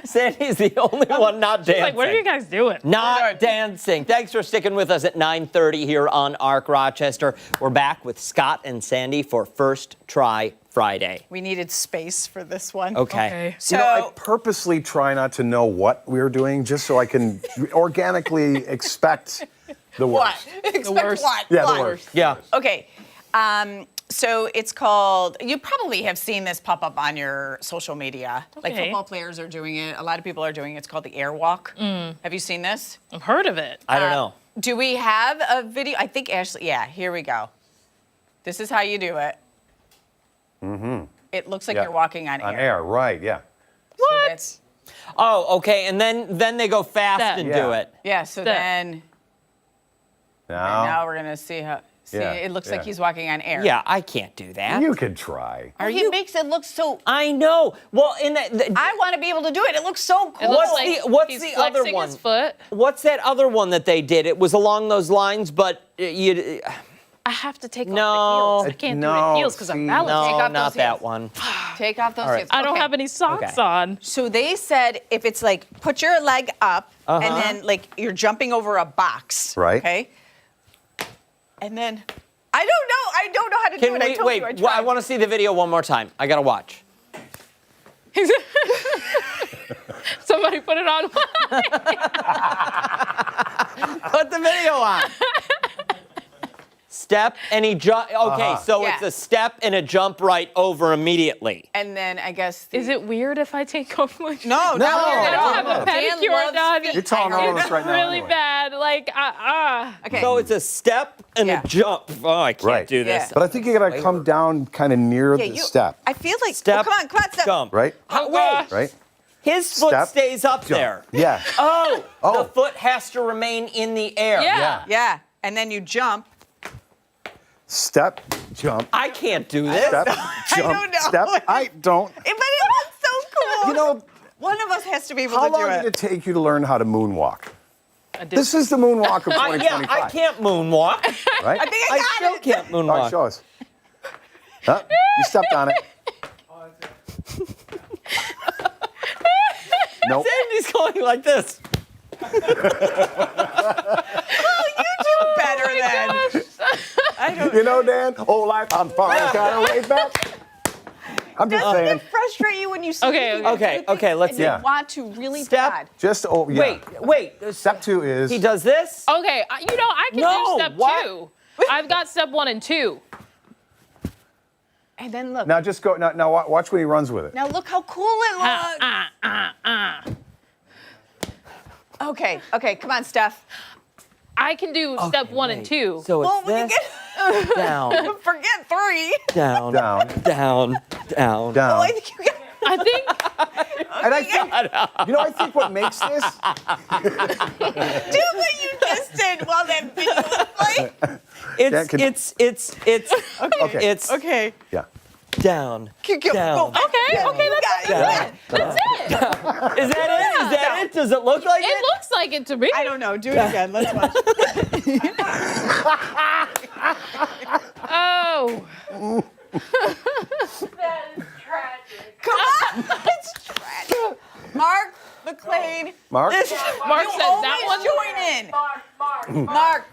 Sandy's the only one not dancing. Like, what are you guys doing? Not dancing. Thanks for sticking with us at 9:30 here on ARC Rochester. We're back with Scott and Sandy for First Try Friday. We needed space for this one. Okay. So, You know, I purposely try not to know what we're doing just so I can organically expect the worst. what? Expect what? Yeah, What? the worst. Yeah. Okay. So it's called, you probably have seen this pop up on your social media. Like Okay. football players are doing it. A lot of people are doing it. It's called the air walk. Have you seen this? I've heard of it. I don't know. Do we have a video? I think Ashley, yeah, here we go. This is how you do it. Mm-hmm. It looks like Yeah. you're walking on air. On air, right, yeah. So that's, Oh, okay. And then they go fast Step. and Yeah. do it. yeah, so Step. then now we're going to see how, see, Yeah, it looks yeah. like he's walking on air. Yeah, I can't do that. You could try. He makes it look so, I know. Well, in that. I want to be able to do it. It looks so cool. It looks What's like what's he's the other flexing one? his foot. What's that other one that they did? It was along those lines, but you. I have to take No. off the heels. I can't do it No, in heels because I'm see, balanced. No, Take off not those that heels. one. Take off those right. heels. I don't Okay. have any socks Okay. on. So they said if it's like put your leg up and then like you're jumping over a box. Right. Okay. And then I don't know how to do Can it. I we told wait? you I Well, I tried. want to see the video one more time. I gotta watch. Somebody put it on. Put the video on. step and he jump. Okay, so Yeah. it's a step and a jump right over immediately. And then I guess. Is it weird if I take off my shoes? No, I don't have a Dan pedicure loves done. feet. You're telling all of us It's right now. really anyway. bad. Like, Okay. So it's a step and Yeah. a jump. Oh, I can't Right. do this. Yeah. But I think you gotta come down kind of near the step, I feel like. Step, Oh, come on, step. jump. right? Oh, wait. Right? His foot Step, stays up jump. there. Yeah. Oh, Oh. the foot has to remain in the air. yeah. Yeah, and then you jump. Step, jump, I can't do this. step, jump, don't know. step. I don't. But it looks so cool. You know, one of us has to be able how to do long did it. it take you to learn how to moonwalk? I did. This is the moonwalk of Yeah, 2025. I can't moonwalk. Right? I think I I got still it. can't All moonwalk. right, show us. Huh? You stepped on it. Nope. Sandy's going like this. You do better than. I don't. You know, Dan, old life, I'm fine, kind of laid back. I'm just Doesn't saying. it frustrate you when you see Okay, people okay, do things okay, let's and see. you Yeah. want to really Step. bad? Just, oh, yeah. Wait. Step 2 is. He does this? Okay, you know, I can No, do step what? 2. I've got step 1 and 2. And then look. Now just go, now watch when he runs with it. Now look how cool it looks. Okay, come on, Steph. I can do step 1 and 2. So Well, it's we can this, get. down, Forget 3. down, Down, down, down. down. I think you got. I think And I think, you know, I think what makes this, Do what you just did while that video was playing. It's Okay. it's Okay. yeah. down, Go. down. okay, that's Down. it. That's it. Is that it? Is that it? Does it look like It it? looks like it to me. I don't know. Do it again. Let's watch. Oh. Come on. It's tragic. Mark, McLean. Mark? Mark You said that one. always join in. Mark.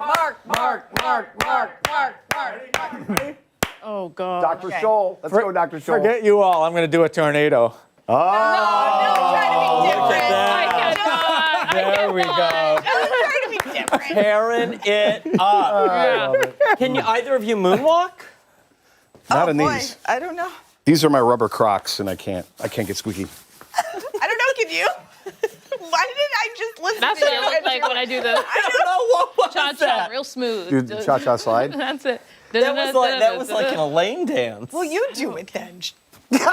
Oh God. Dr. Scholl. Let's go, Dr. Scholl. Forget you all. I'm going to do a tornado. No, try to be different. I cannot. There we go. Don't try to be different. Tearing it up. Yeah. Can you either of you moonwalk? Not in Boy, these. I don't know. These are my rubber Crocs, and I can't get squeaky. I don't know. Can you? Why did I just listen That's to what you? it looked like when I do the I don't know what was cha-cha, that. real smooth. Do the cha-cha slide? That's it. That was like an Elaine dance. Well, you do it then. No, do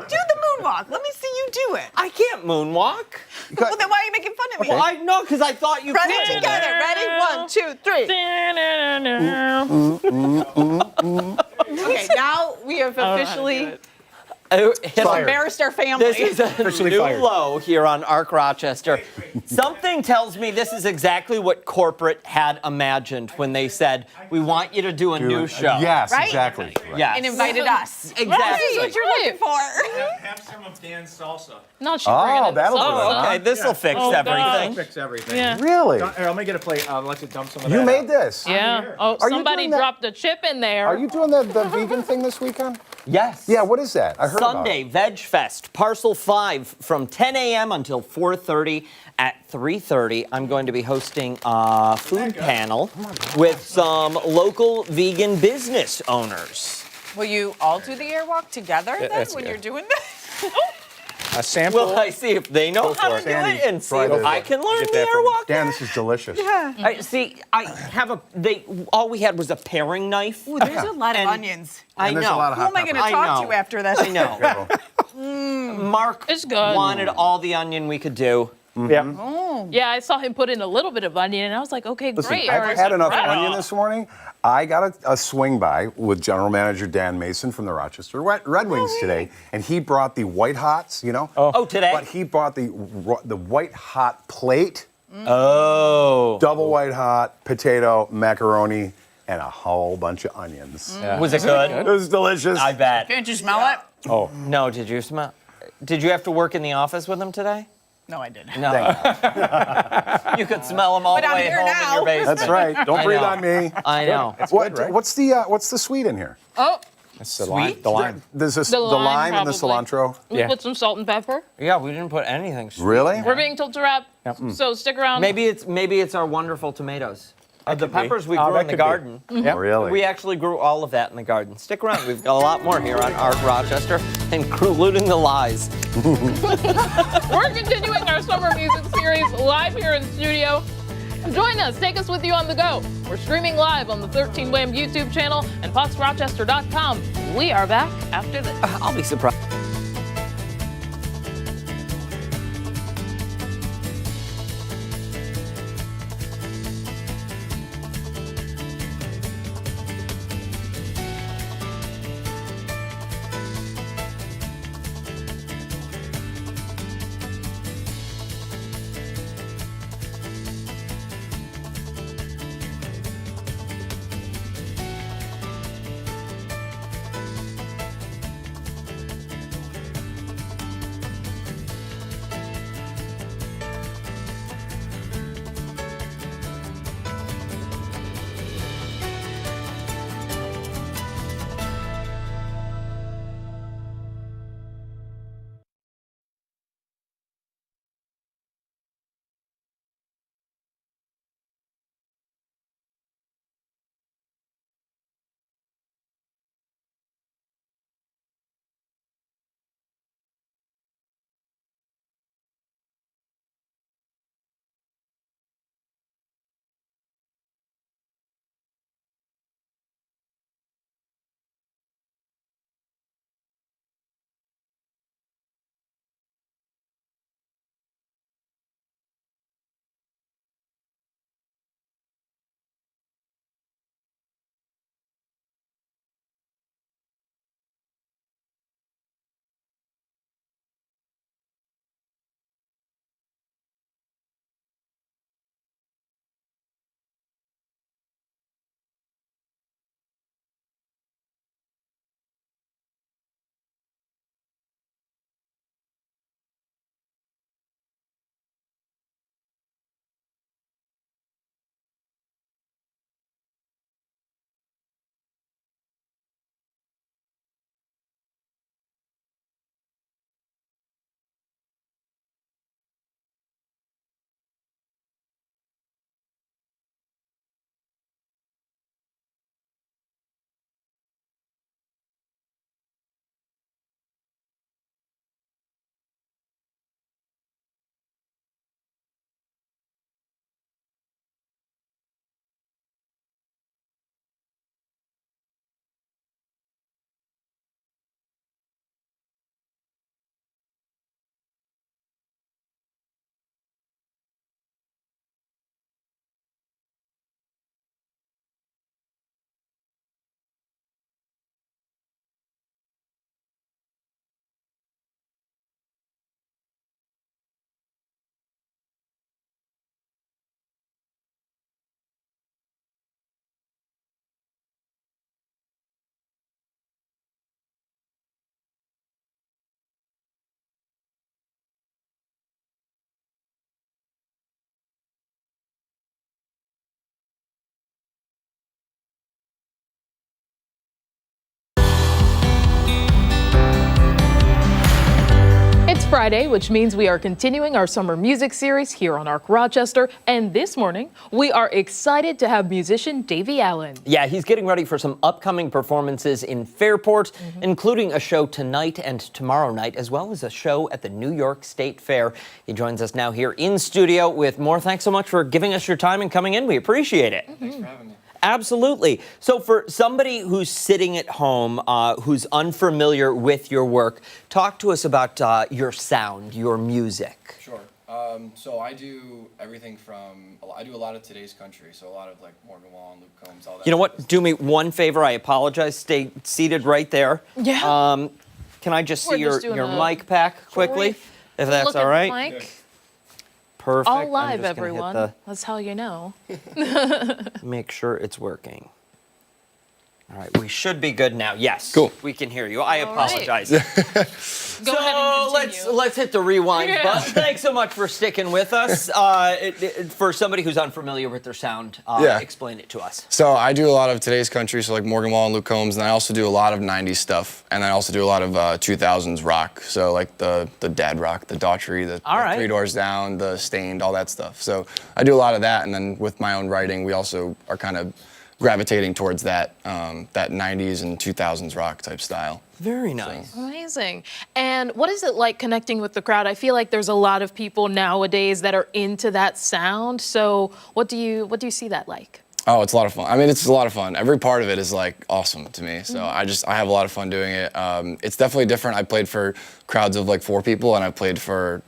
the moonwalk. Let me see you do it. I can't moonwalk. Well, then why are you making fun of me? Well, I know because I thought you Run could. it together. Ready? 1, 2, 3. Okay, now we have officially embarrassed our family. This is a new fired. low here on Arc Rochester. Something tells me this is exactly what corporate had imagined when they said, we want you to do a new show. Yes, Right? exactly. Right. Yes. And invited us. Exactly. That's what you're looking for. Have some of Dan's salsa. No, she's Oh, bringing in that'll do salsa. it, Oh, okay. This will fix Oh, God. everything. Fix everything. Yeah. Really? Here, let me get a plate. I'll let you dump some of that You made out. this? Yeah. Oh, Are you somebody doing that- dropped a chip in there. Are you doing the vegan thing this weekend? Yes. Yeah, what is that? I heard Sunday, about Veg Fest, Parcel 5 from 10 a.m. until 4:30. At 3:30, I'm going to be hosting a food panel with some local vegan business owners. Will you all do the airwalk together then that's when good. you're doing this? A sample. Will I see if they know how for to it. do Sandy, it and see try if this. I can learn Get the that from- airwalk? Dan, this is delicious. I have all we had was a paring knife. Ooh, there's a lot of And- onions. I And know. there's a lot of Who am I going to I talk know. to after this? I know. Mark It's good. wanted all the onion we could do. Yeah. Yeah, I saw him put in a little bit of onion, and I was like, okay, Listen, great. I've had enough Right onion on. this morning. I got a swing by with General Manager Dan Mason from the Rochester Red Wings today, and he brought the white hots, you know? Oh, today? But he brought the white hot plate, Oh. double white hot, potato, macaroni, and a whole bunch of onions. Was it good? It was delicious. I bet. Can't you smell it? Oh, No, did you smell? Did you have to work in the office with him today? No, I didn't. No. You could smell them all But the I'm way here home now. in your basement. that's right. Don't I breathe know. on me. I know. What's the sweet in here? Oh, That's the lime. Sweet? The lime. There's the lime and the probably. cilantro. We Yeah. put some salt and pepper. Yeah, we didn't put anything. Sweet. Really? We're being told to wrap, so stick around. Maybe it's our wonderful tomatoes. The peppers we Oh, grew that in the could be. garden. Yep. Really? We actually grew all of that in the garden. Stick around. We've got a lot more here on Art Rochester, including the lies. We're continuing our summer music series live here in studio. Join us. Take us with you on the go. We're streaming live on the 13 Wham YouTube channel and foxrochester.com. We are back after this. I'll be surprised. It's Friday, which means we are continuing our summer music series here on Arc Rochester. And this morning, we are excited to have musician Davey Allen. Yeah, he's getting ready for some upcoming performances in Fairport, including a show tonight and tomorrow night, as well as a show at the New York State Fair. He joins us now here in studio with more. Thanks so much for giving us your time and coming in. We appreciate it. Thanks for having me. Absolutely. So for somebody who's sitting at home, who's unfamiliar with your work, talk to us about your sound, your music. Sure. So I do everything from, I do a lot of today's country, so a lot of like Morgan Wallen, Luke Combs, all that. You know what? Do me one favor. I apologize. Stay seated right there. Yeah. Can I just We're see just your doing mic pack quickly, if that's Look all at right? the mic. Perfect. All I'm live, just gonna hit everyone. That's how you know. Make sure it's working. All right, we should be good now. Yes. Cool. We can hear you. I apologize. Go ahead and continue. let's hit the rewind button. Thanks so much for sticking with us. For somebody who's unfamiliar with their sound, explain it to us. So I do a lot of today's country, so like Morgan Wallen, Luke Combs, and I also do a lot of 90s stuff, and I also do a lot of 2000s rock, so like the dad rock, the Daughtry, the Three Doors Down, the Stained, all that stuff. So I do a lot of that, and then with my own writing, we also are kind of gravitating towards that 90s and 2000s rock type style. Very nice. So. Amazing. And what is it like connecting with the crowd? I feel like there's a lot of people nowadays that are into that sound. So what do you see that like? Oh, it's a lot of fun. I mean, it's a lot of fun. Every part of it is like awesome to me. So I have a lot of fun doing it. It's definitely different. I played for crowds of like 4 people, and I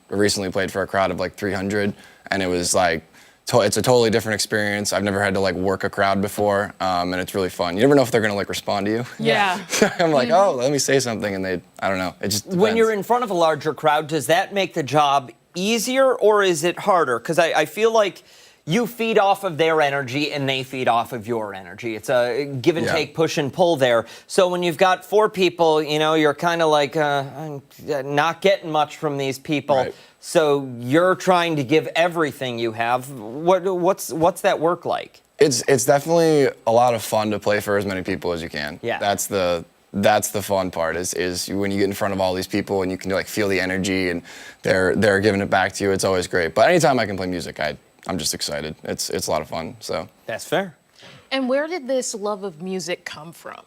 recently played for a crowd of like 300, and it was like, it's a totally different experience. I've never had to like work a crowd before, and it's really fun. You never know if they're gonna like respond to you. Yeah. I'm like, oh, let me say something, and I don't know. It just depends. When you're in front of a larger crowd, does that make the job easier or is it harder? Because I feel like you feed off of their energy and they feed off of your energy. It's a give and take, push and pull there. So when you've got 4 people, you're kind of like, I'm not getting much from these people. Right. So you're trying to give everything you have. What's that work like? It's definitely a lot of fun to play for as many people as you can. Yeah. That's the fun part is when you get in front of all these people and you can like feel the energy and they're giving it back to you. It's always great. But anytime I can play music, I'm just excited. It's a lot of fun. So that's fair. And where did this love of music come from?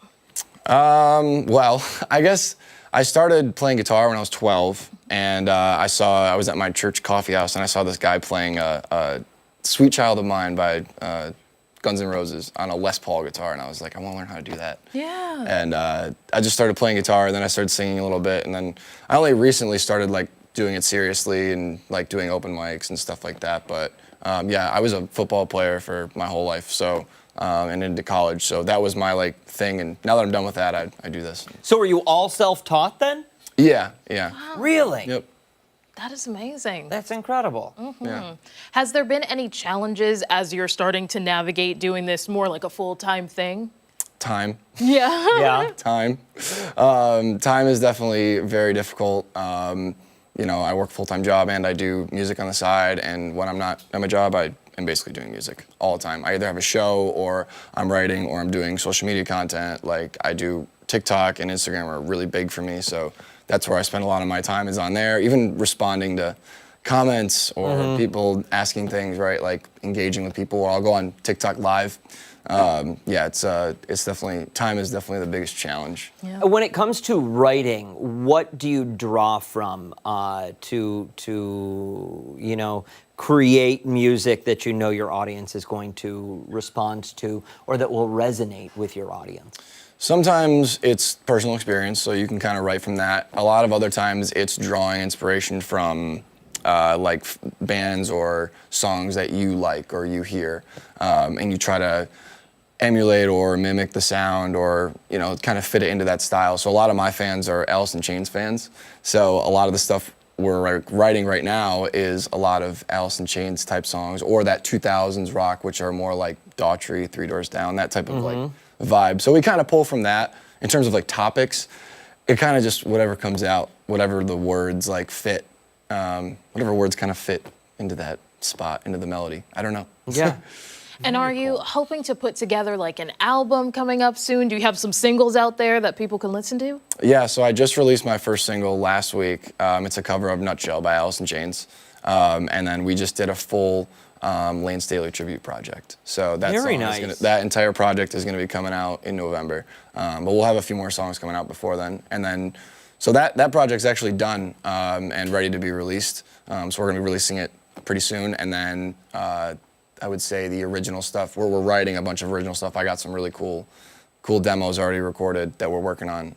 Well, I guess I started playing guitar when I was 12, and I was at my church coffee house, and I saw this guy playing "Sweet Child of Mine" by Guns N' Roses on a Les Paul guitar, and I was like, I want to learn how to do that. Yeah. And I just started playing guitar, and then I started singing a little bit, and then I only recently started like doing it seriously and like doing open mics and stuff like that. But I was a football player for my whole life, so. And into college, so that was my like thing. And now that I'm done with that, I do this. So are you all self-taught then? Yeah. Wow. Really? Yep. That is amazing. That's incredible. Mm-hmm. Yeah. Has there been any challenges as you're starting to navigate doing this more like a full-time thing? Time. Yeah. Yeah. Time. Time is definitely very difficult. I work a full-time job and I do music on the side. And when I'm not at my job, I'm basically doing music all the time. I either have a show or I'm writing or I'm doing social media content. Like I do TikTok and Instagram are really big for me. So that's where I spend a lot of my time is on there, even responding to comments or people asking things, right? Like engaging with people, or I'll go on TikTok live. It's definitely, time is definitely the biggest challenge. Yeah. When it comes to writing, what do you draw from to create music that you know your audience is going to respond to or that will resonate with your audience? Sometimes it's personal experience, so you can kind of write from that. A lot of other times it's drawing inspiration from bands or songs that you like or you hear, and you try to emulate or mimic the sound or kind of fit it into that style. So a lot of my fans are Alice in Chains fans, so a lot of the stuff we're writing right now is a lot of Alice in Chains type songs or that 2000s rock, which are more like Daughtry, Three Doors Down, that type of like vibe. So we kind of pull from that in terms of like topics. It kind of just whatever comes out, whatever the words like fit, whatever words kind of fit into that spot, into the melody. I don't know. Yeah. And are you hoping to put together like an album coming up soon? Do you have some singles out there that people can listen to? Yeah, so I just released my first single last week. It's a cover of Nutshell by Alice in Chains. And then we just did a full Lane Staley tribute project. So that that entire project is going to be coming out in November. But we'll have a few more songs coming out before then. And then, so that project's actually done and ready to be released. So we're going to be releasing it pretty soon. And then I would say the original stuff, where we're writing a bunch of original stuff. I got some really cool demos already recorded that we're working on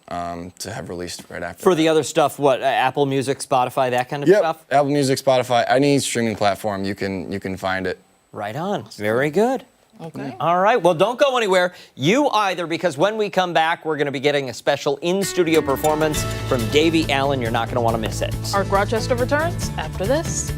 to have released right after. For the other stuff, what, Apple Music, Spotify, that kind of stuff? Apple Music, Spotify, any streaming platform, you can find it. Right on. Very good. Okay. All right. Well, don't go anywhere. You either, because when we come back, we're going to be getting a special in-studio performance from Davey Allen. You're not going to want to miss it. Arc Rochester returns after this.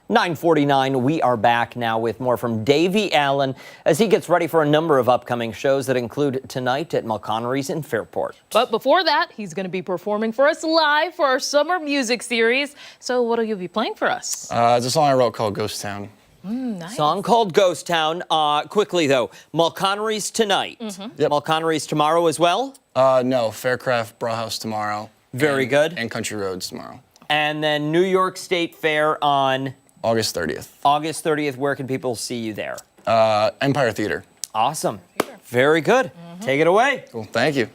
9:49, we are back now with more from Davey Allen as he gets ready for a number of upcoming shows that include tonight at Mulconnery's in Fairport. But before that, he's going to be performing for us live for our summer music series. So what will you be playing for us? It's a song I wrote called Ghost Town. Nice. Song called Ghost Town. Quickly, though, Mulconnery's tonight. Yep. Mulconnery's tomorrow as well? No, Faircraft Brauhaus tomorrow. Very good. And Country Roads tomorrow. And then New York State Fair on August 30th. August 30th. Where can people see you there? Empire Theater. Awesome. Very good. Take it away. Cool, thank you.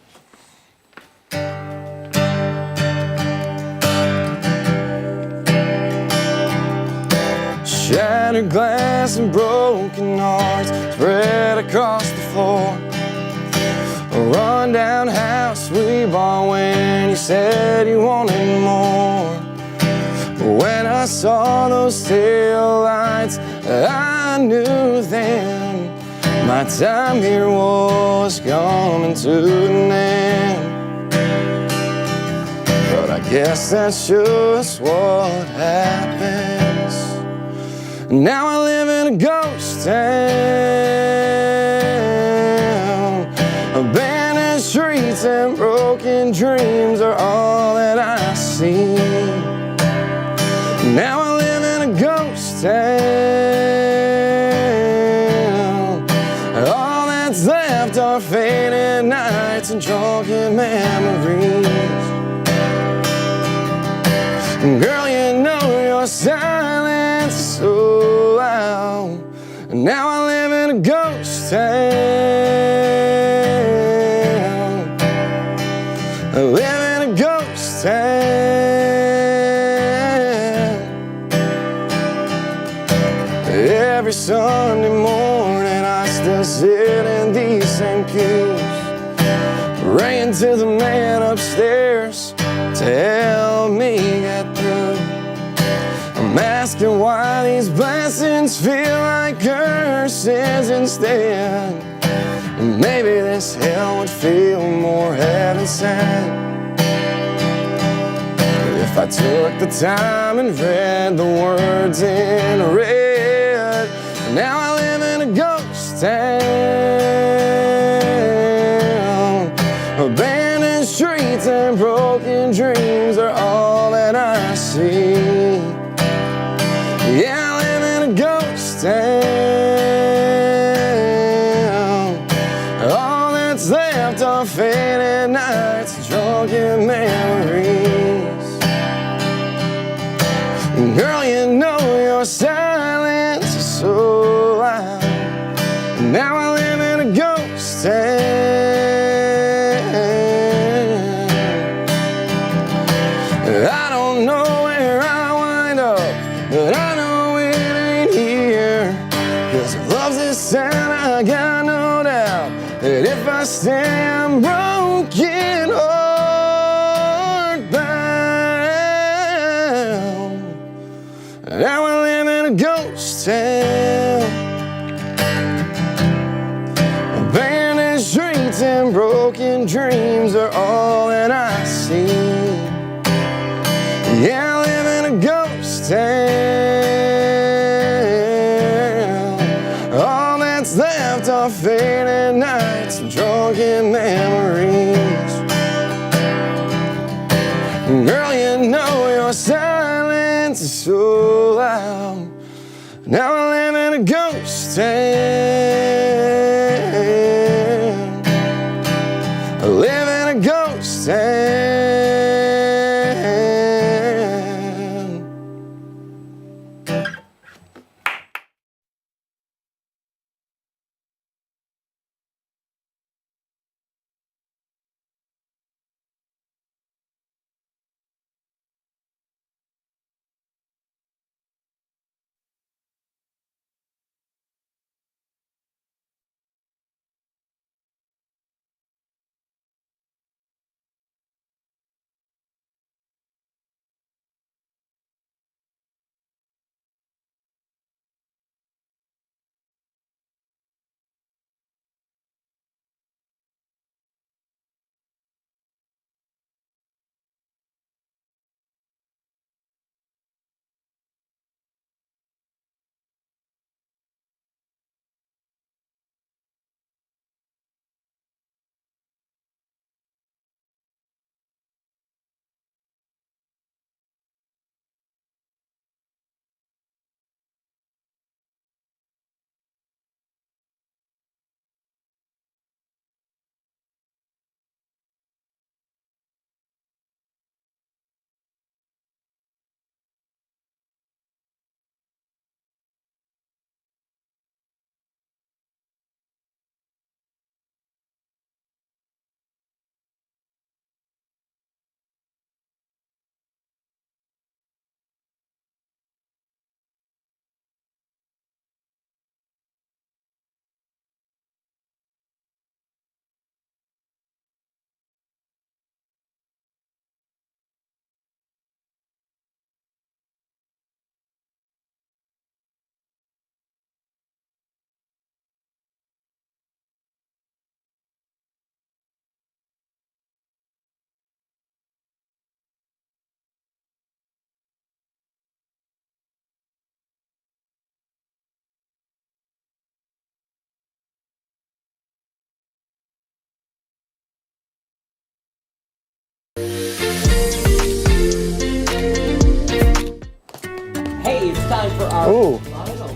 Shattered glass and broken hearts spread across the floor. A rundown house we bought when you said you wanted more. But when I saw those tail lights, I knew then my time here was coming to an end. But I guess that's just what happens. Now I live in a ghost town. Abandoned streets and broken dreams are all that I see. Now I live in a ghost town. All that's left are faded nights and drunken memories. Girl, you know your silence is so loud. Now I live in a ghost town. I live in a ghost town. Every Sunday morning I still sit in these same pews, praying to the man upstairs to help me get through. I'm asking why these blessings feel like curses instead. And maybe this hell would feel more heaven sent if I took the time and read the words in red. Now I live in a ghost town. Abandoned streets and broken dreams are all that I see. Yeah, I live in a ghost town. All that's left are faded nights and drunken memories. Girl, you know your silence is so loud. Now I live in a ghost town. I don't know where I wind up, but I know it ain't here. 'Cause if love's this town, I got no doubt that if I stay, I'm broken heart bound. Now I live in a ghost town. Abandoned streets and broken dreams are all that I see. Yeah, I live in a ghost town. All that's left are faded nights and drunken memories. Girl, you know your silence is so loud. Now I live in a ghost town. I live in a ghost town.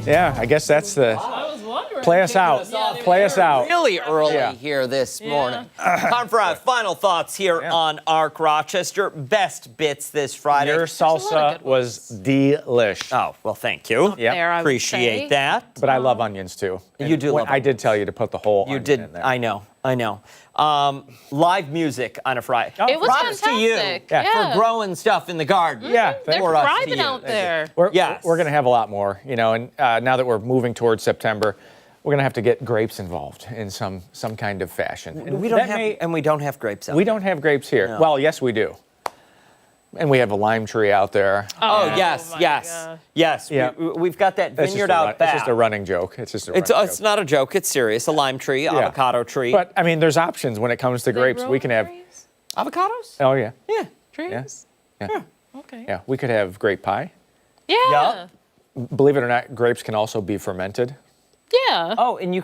Yeah, I guess that's the. I was wondering. Play us out. Play us out. Really early Yeah. here this morning. Time for our final thoughts here on Arc Rochester. Best bits this Friday. Your salsa was delish. Oh, well, thank you. Yep. There, I would Appreciate say. that. But I love onions too. You do love I did tell you to put the whole You onion did. in there. I know. Live music on a Friday. It was Props to you fantastic. Yeah. for growing stuff in the garden. Yeah, They're For us to thriving you. out there. We're Yes. going to have a lot more, you know, and now that we're moving towards September, we're going to have to get grapes involved in some kind of fashion. And We don't that have, we don't have grapes out. we don't have grapes here. No. Well, yes, we do. And we have a lime tree out there. Oh, Oh, yes, my yes, God. yes. Yeah. We've got that That's vineyard out back. It's just a running joke. It's just a running It's joke. not a joke. It's serious. A lime tree, avocado tree. But I mean, there's options when it comes to grapes. We can have. Trees? Avocados? Oh yeah. Yeah. Trees? Yeah. Okay. Yeah. We could have grape pie. Yeah. Believe it or not, grapes can also be fermented. Yeah. Oh, and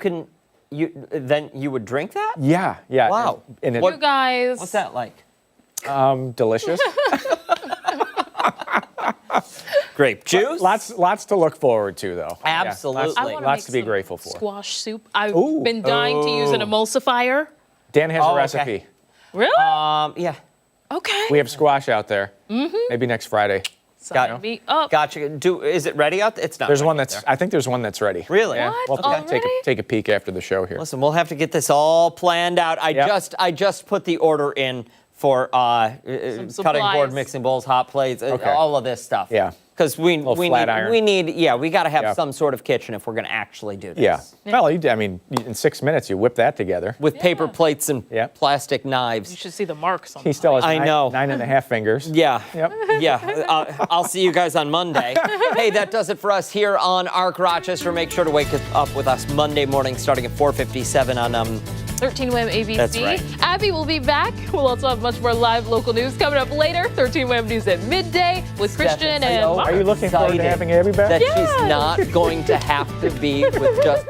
then you would drink that? Yeah. Yeah. Wow. And You guys. What's that like? delicious. Grape juice? Lots to look forward to, though. Yeah, Absolutely. I wanna lots make to be some grateful for. Squash soup. I've Ooh. been dying to use an emulsifier. Dan has Oh, a okay. recipe. Really? Yeah. Okay. We have squash out there. Mm-hmm. Maybe next Friday. Sign me up. Gotcha. Is it ready out there? It's not. There's ready one out that's. there. I think there's one that's ready. Really? Yeah. What? We'll have to Already? take a peek after the show here. Listen, we'll have to get this all planned out. Yep. I just put the order in for cutting board, supplies. mixing bowls, hot plates, Okay. all of this stuff. Yeah. Because we flat iron. need we got to have Yeah. some sort of kitchen if we're going to actually do this. Yeah. Well, I mean, in 6 minutes, you whip that together. With paper plates and Yeah. plastic You knives. should see the marks on He still has I know. 9.5 fingers. Yeah. Yep. Yeah. I'll see you guys on Monday. Hey, that does it for us here on Arc Rochester. Make sure to wake up with us Monday morning starting at 4:57 on 13 WHAM ABC. That's right. Abby will be back. We'll also have much more live local news coming up later. 13 WHAM News at midday with Christian and so Mark. Are you looking forward to excited having Abby back? that she's not going to have to be with just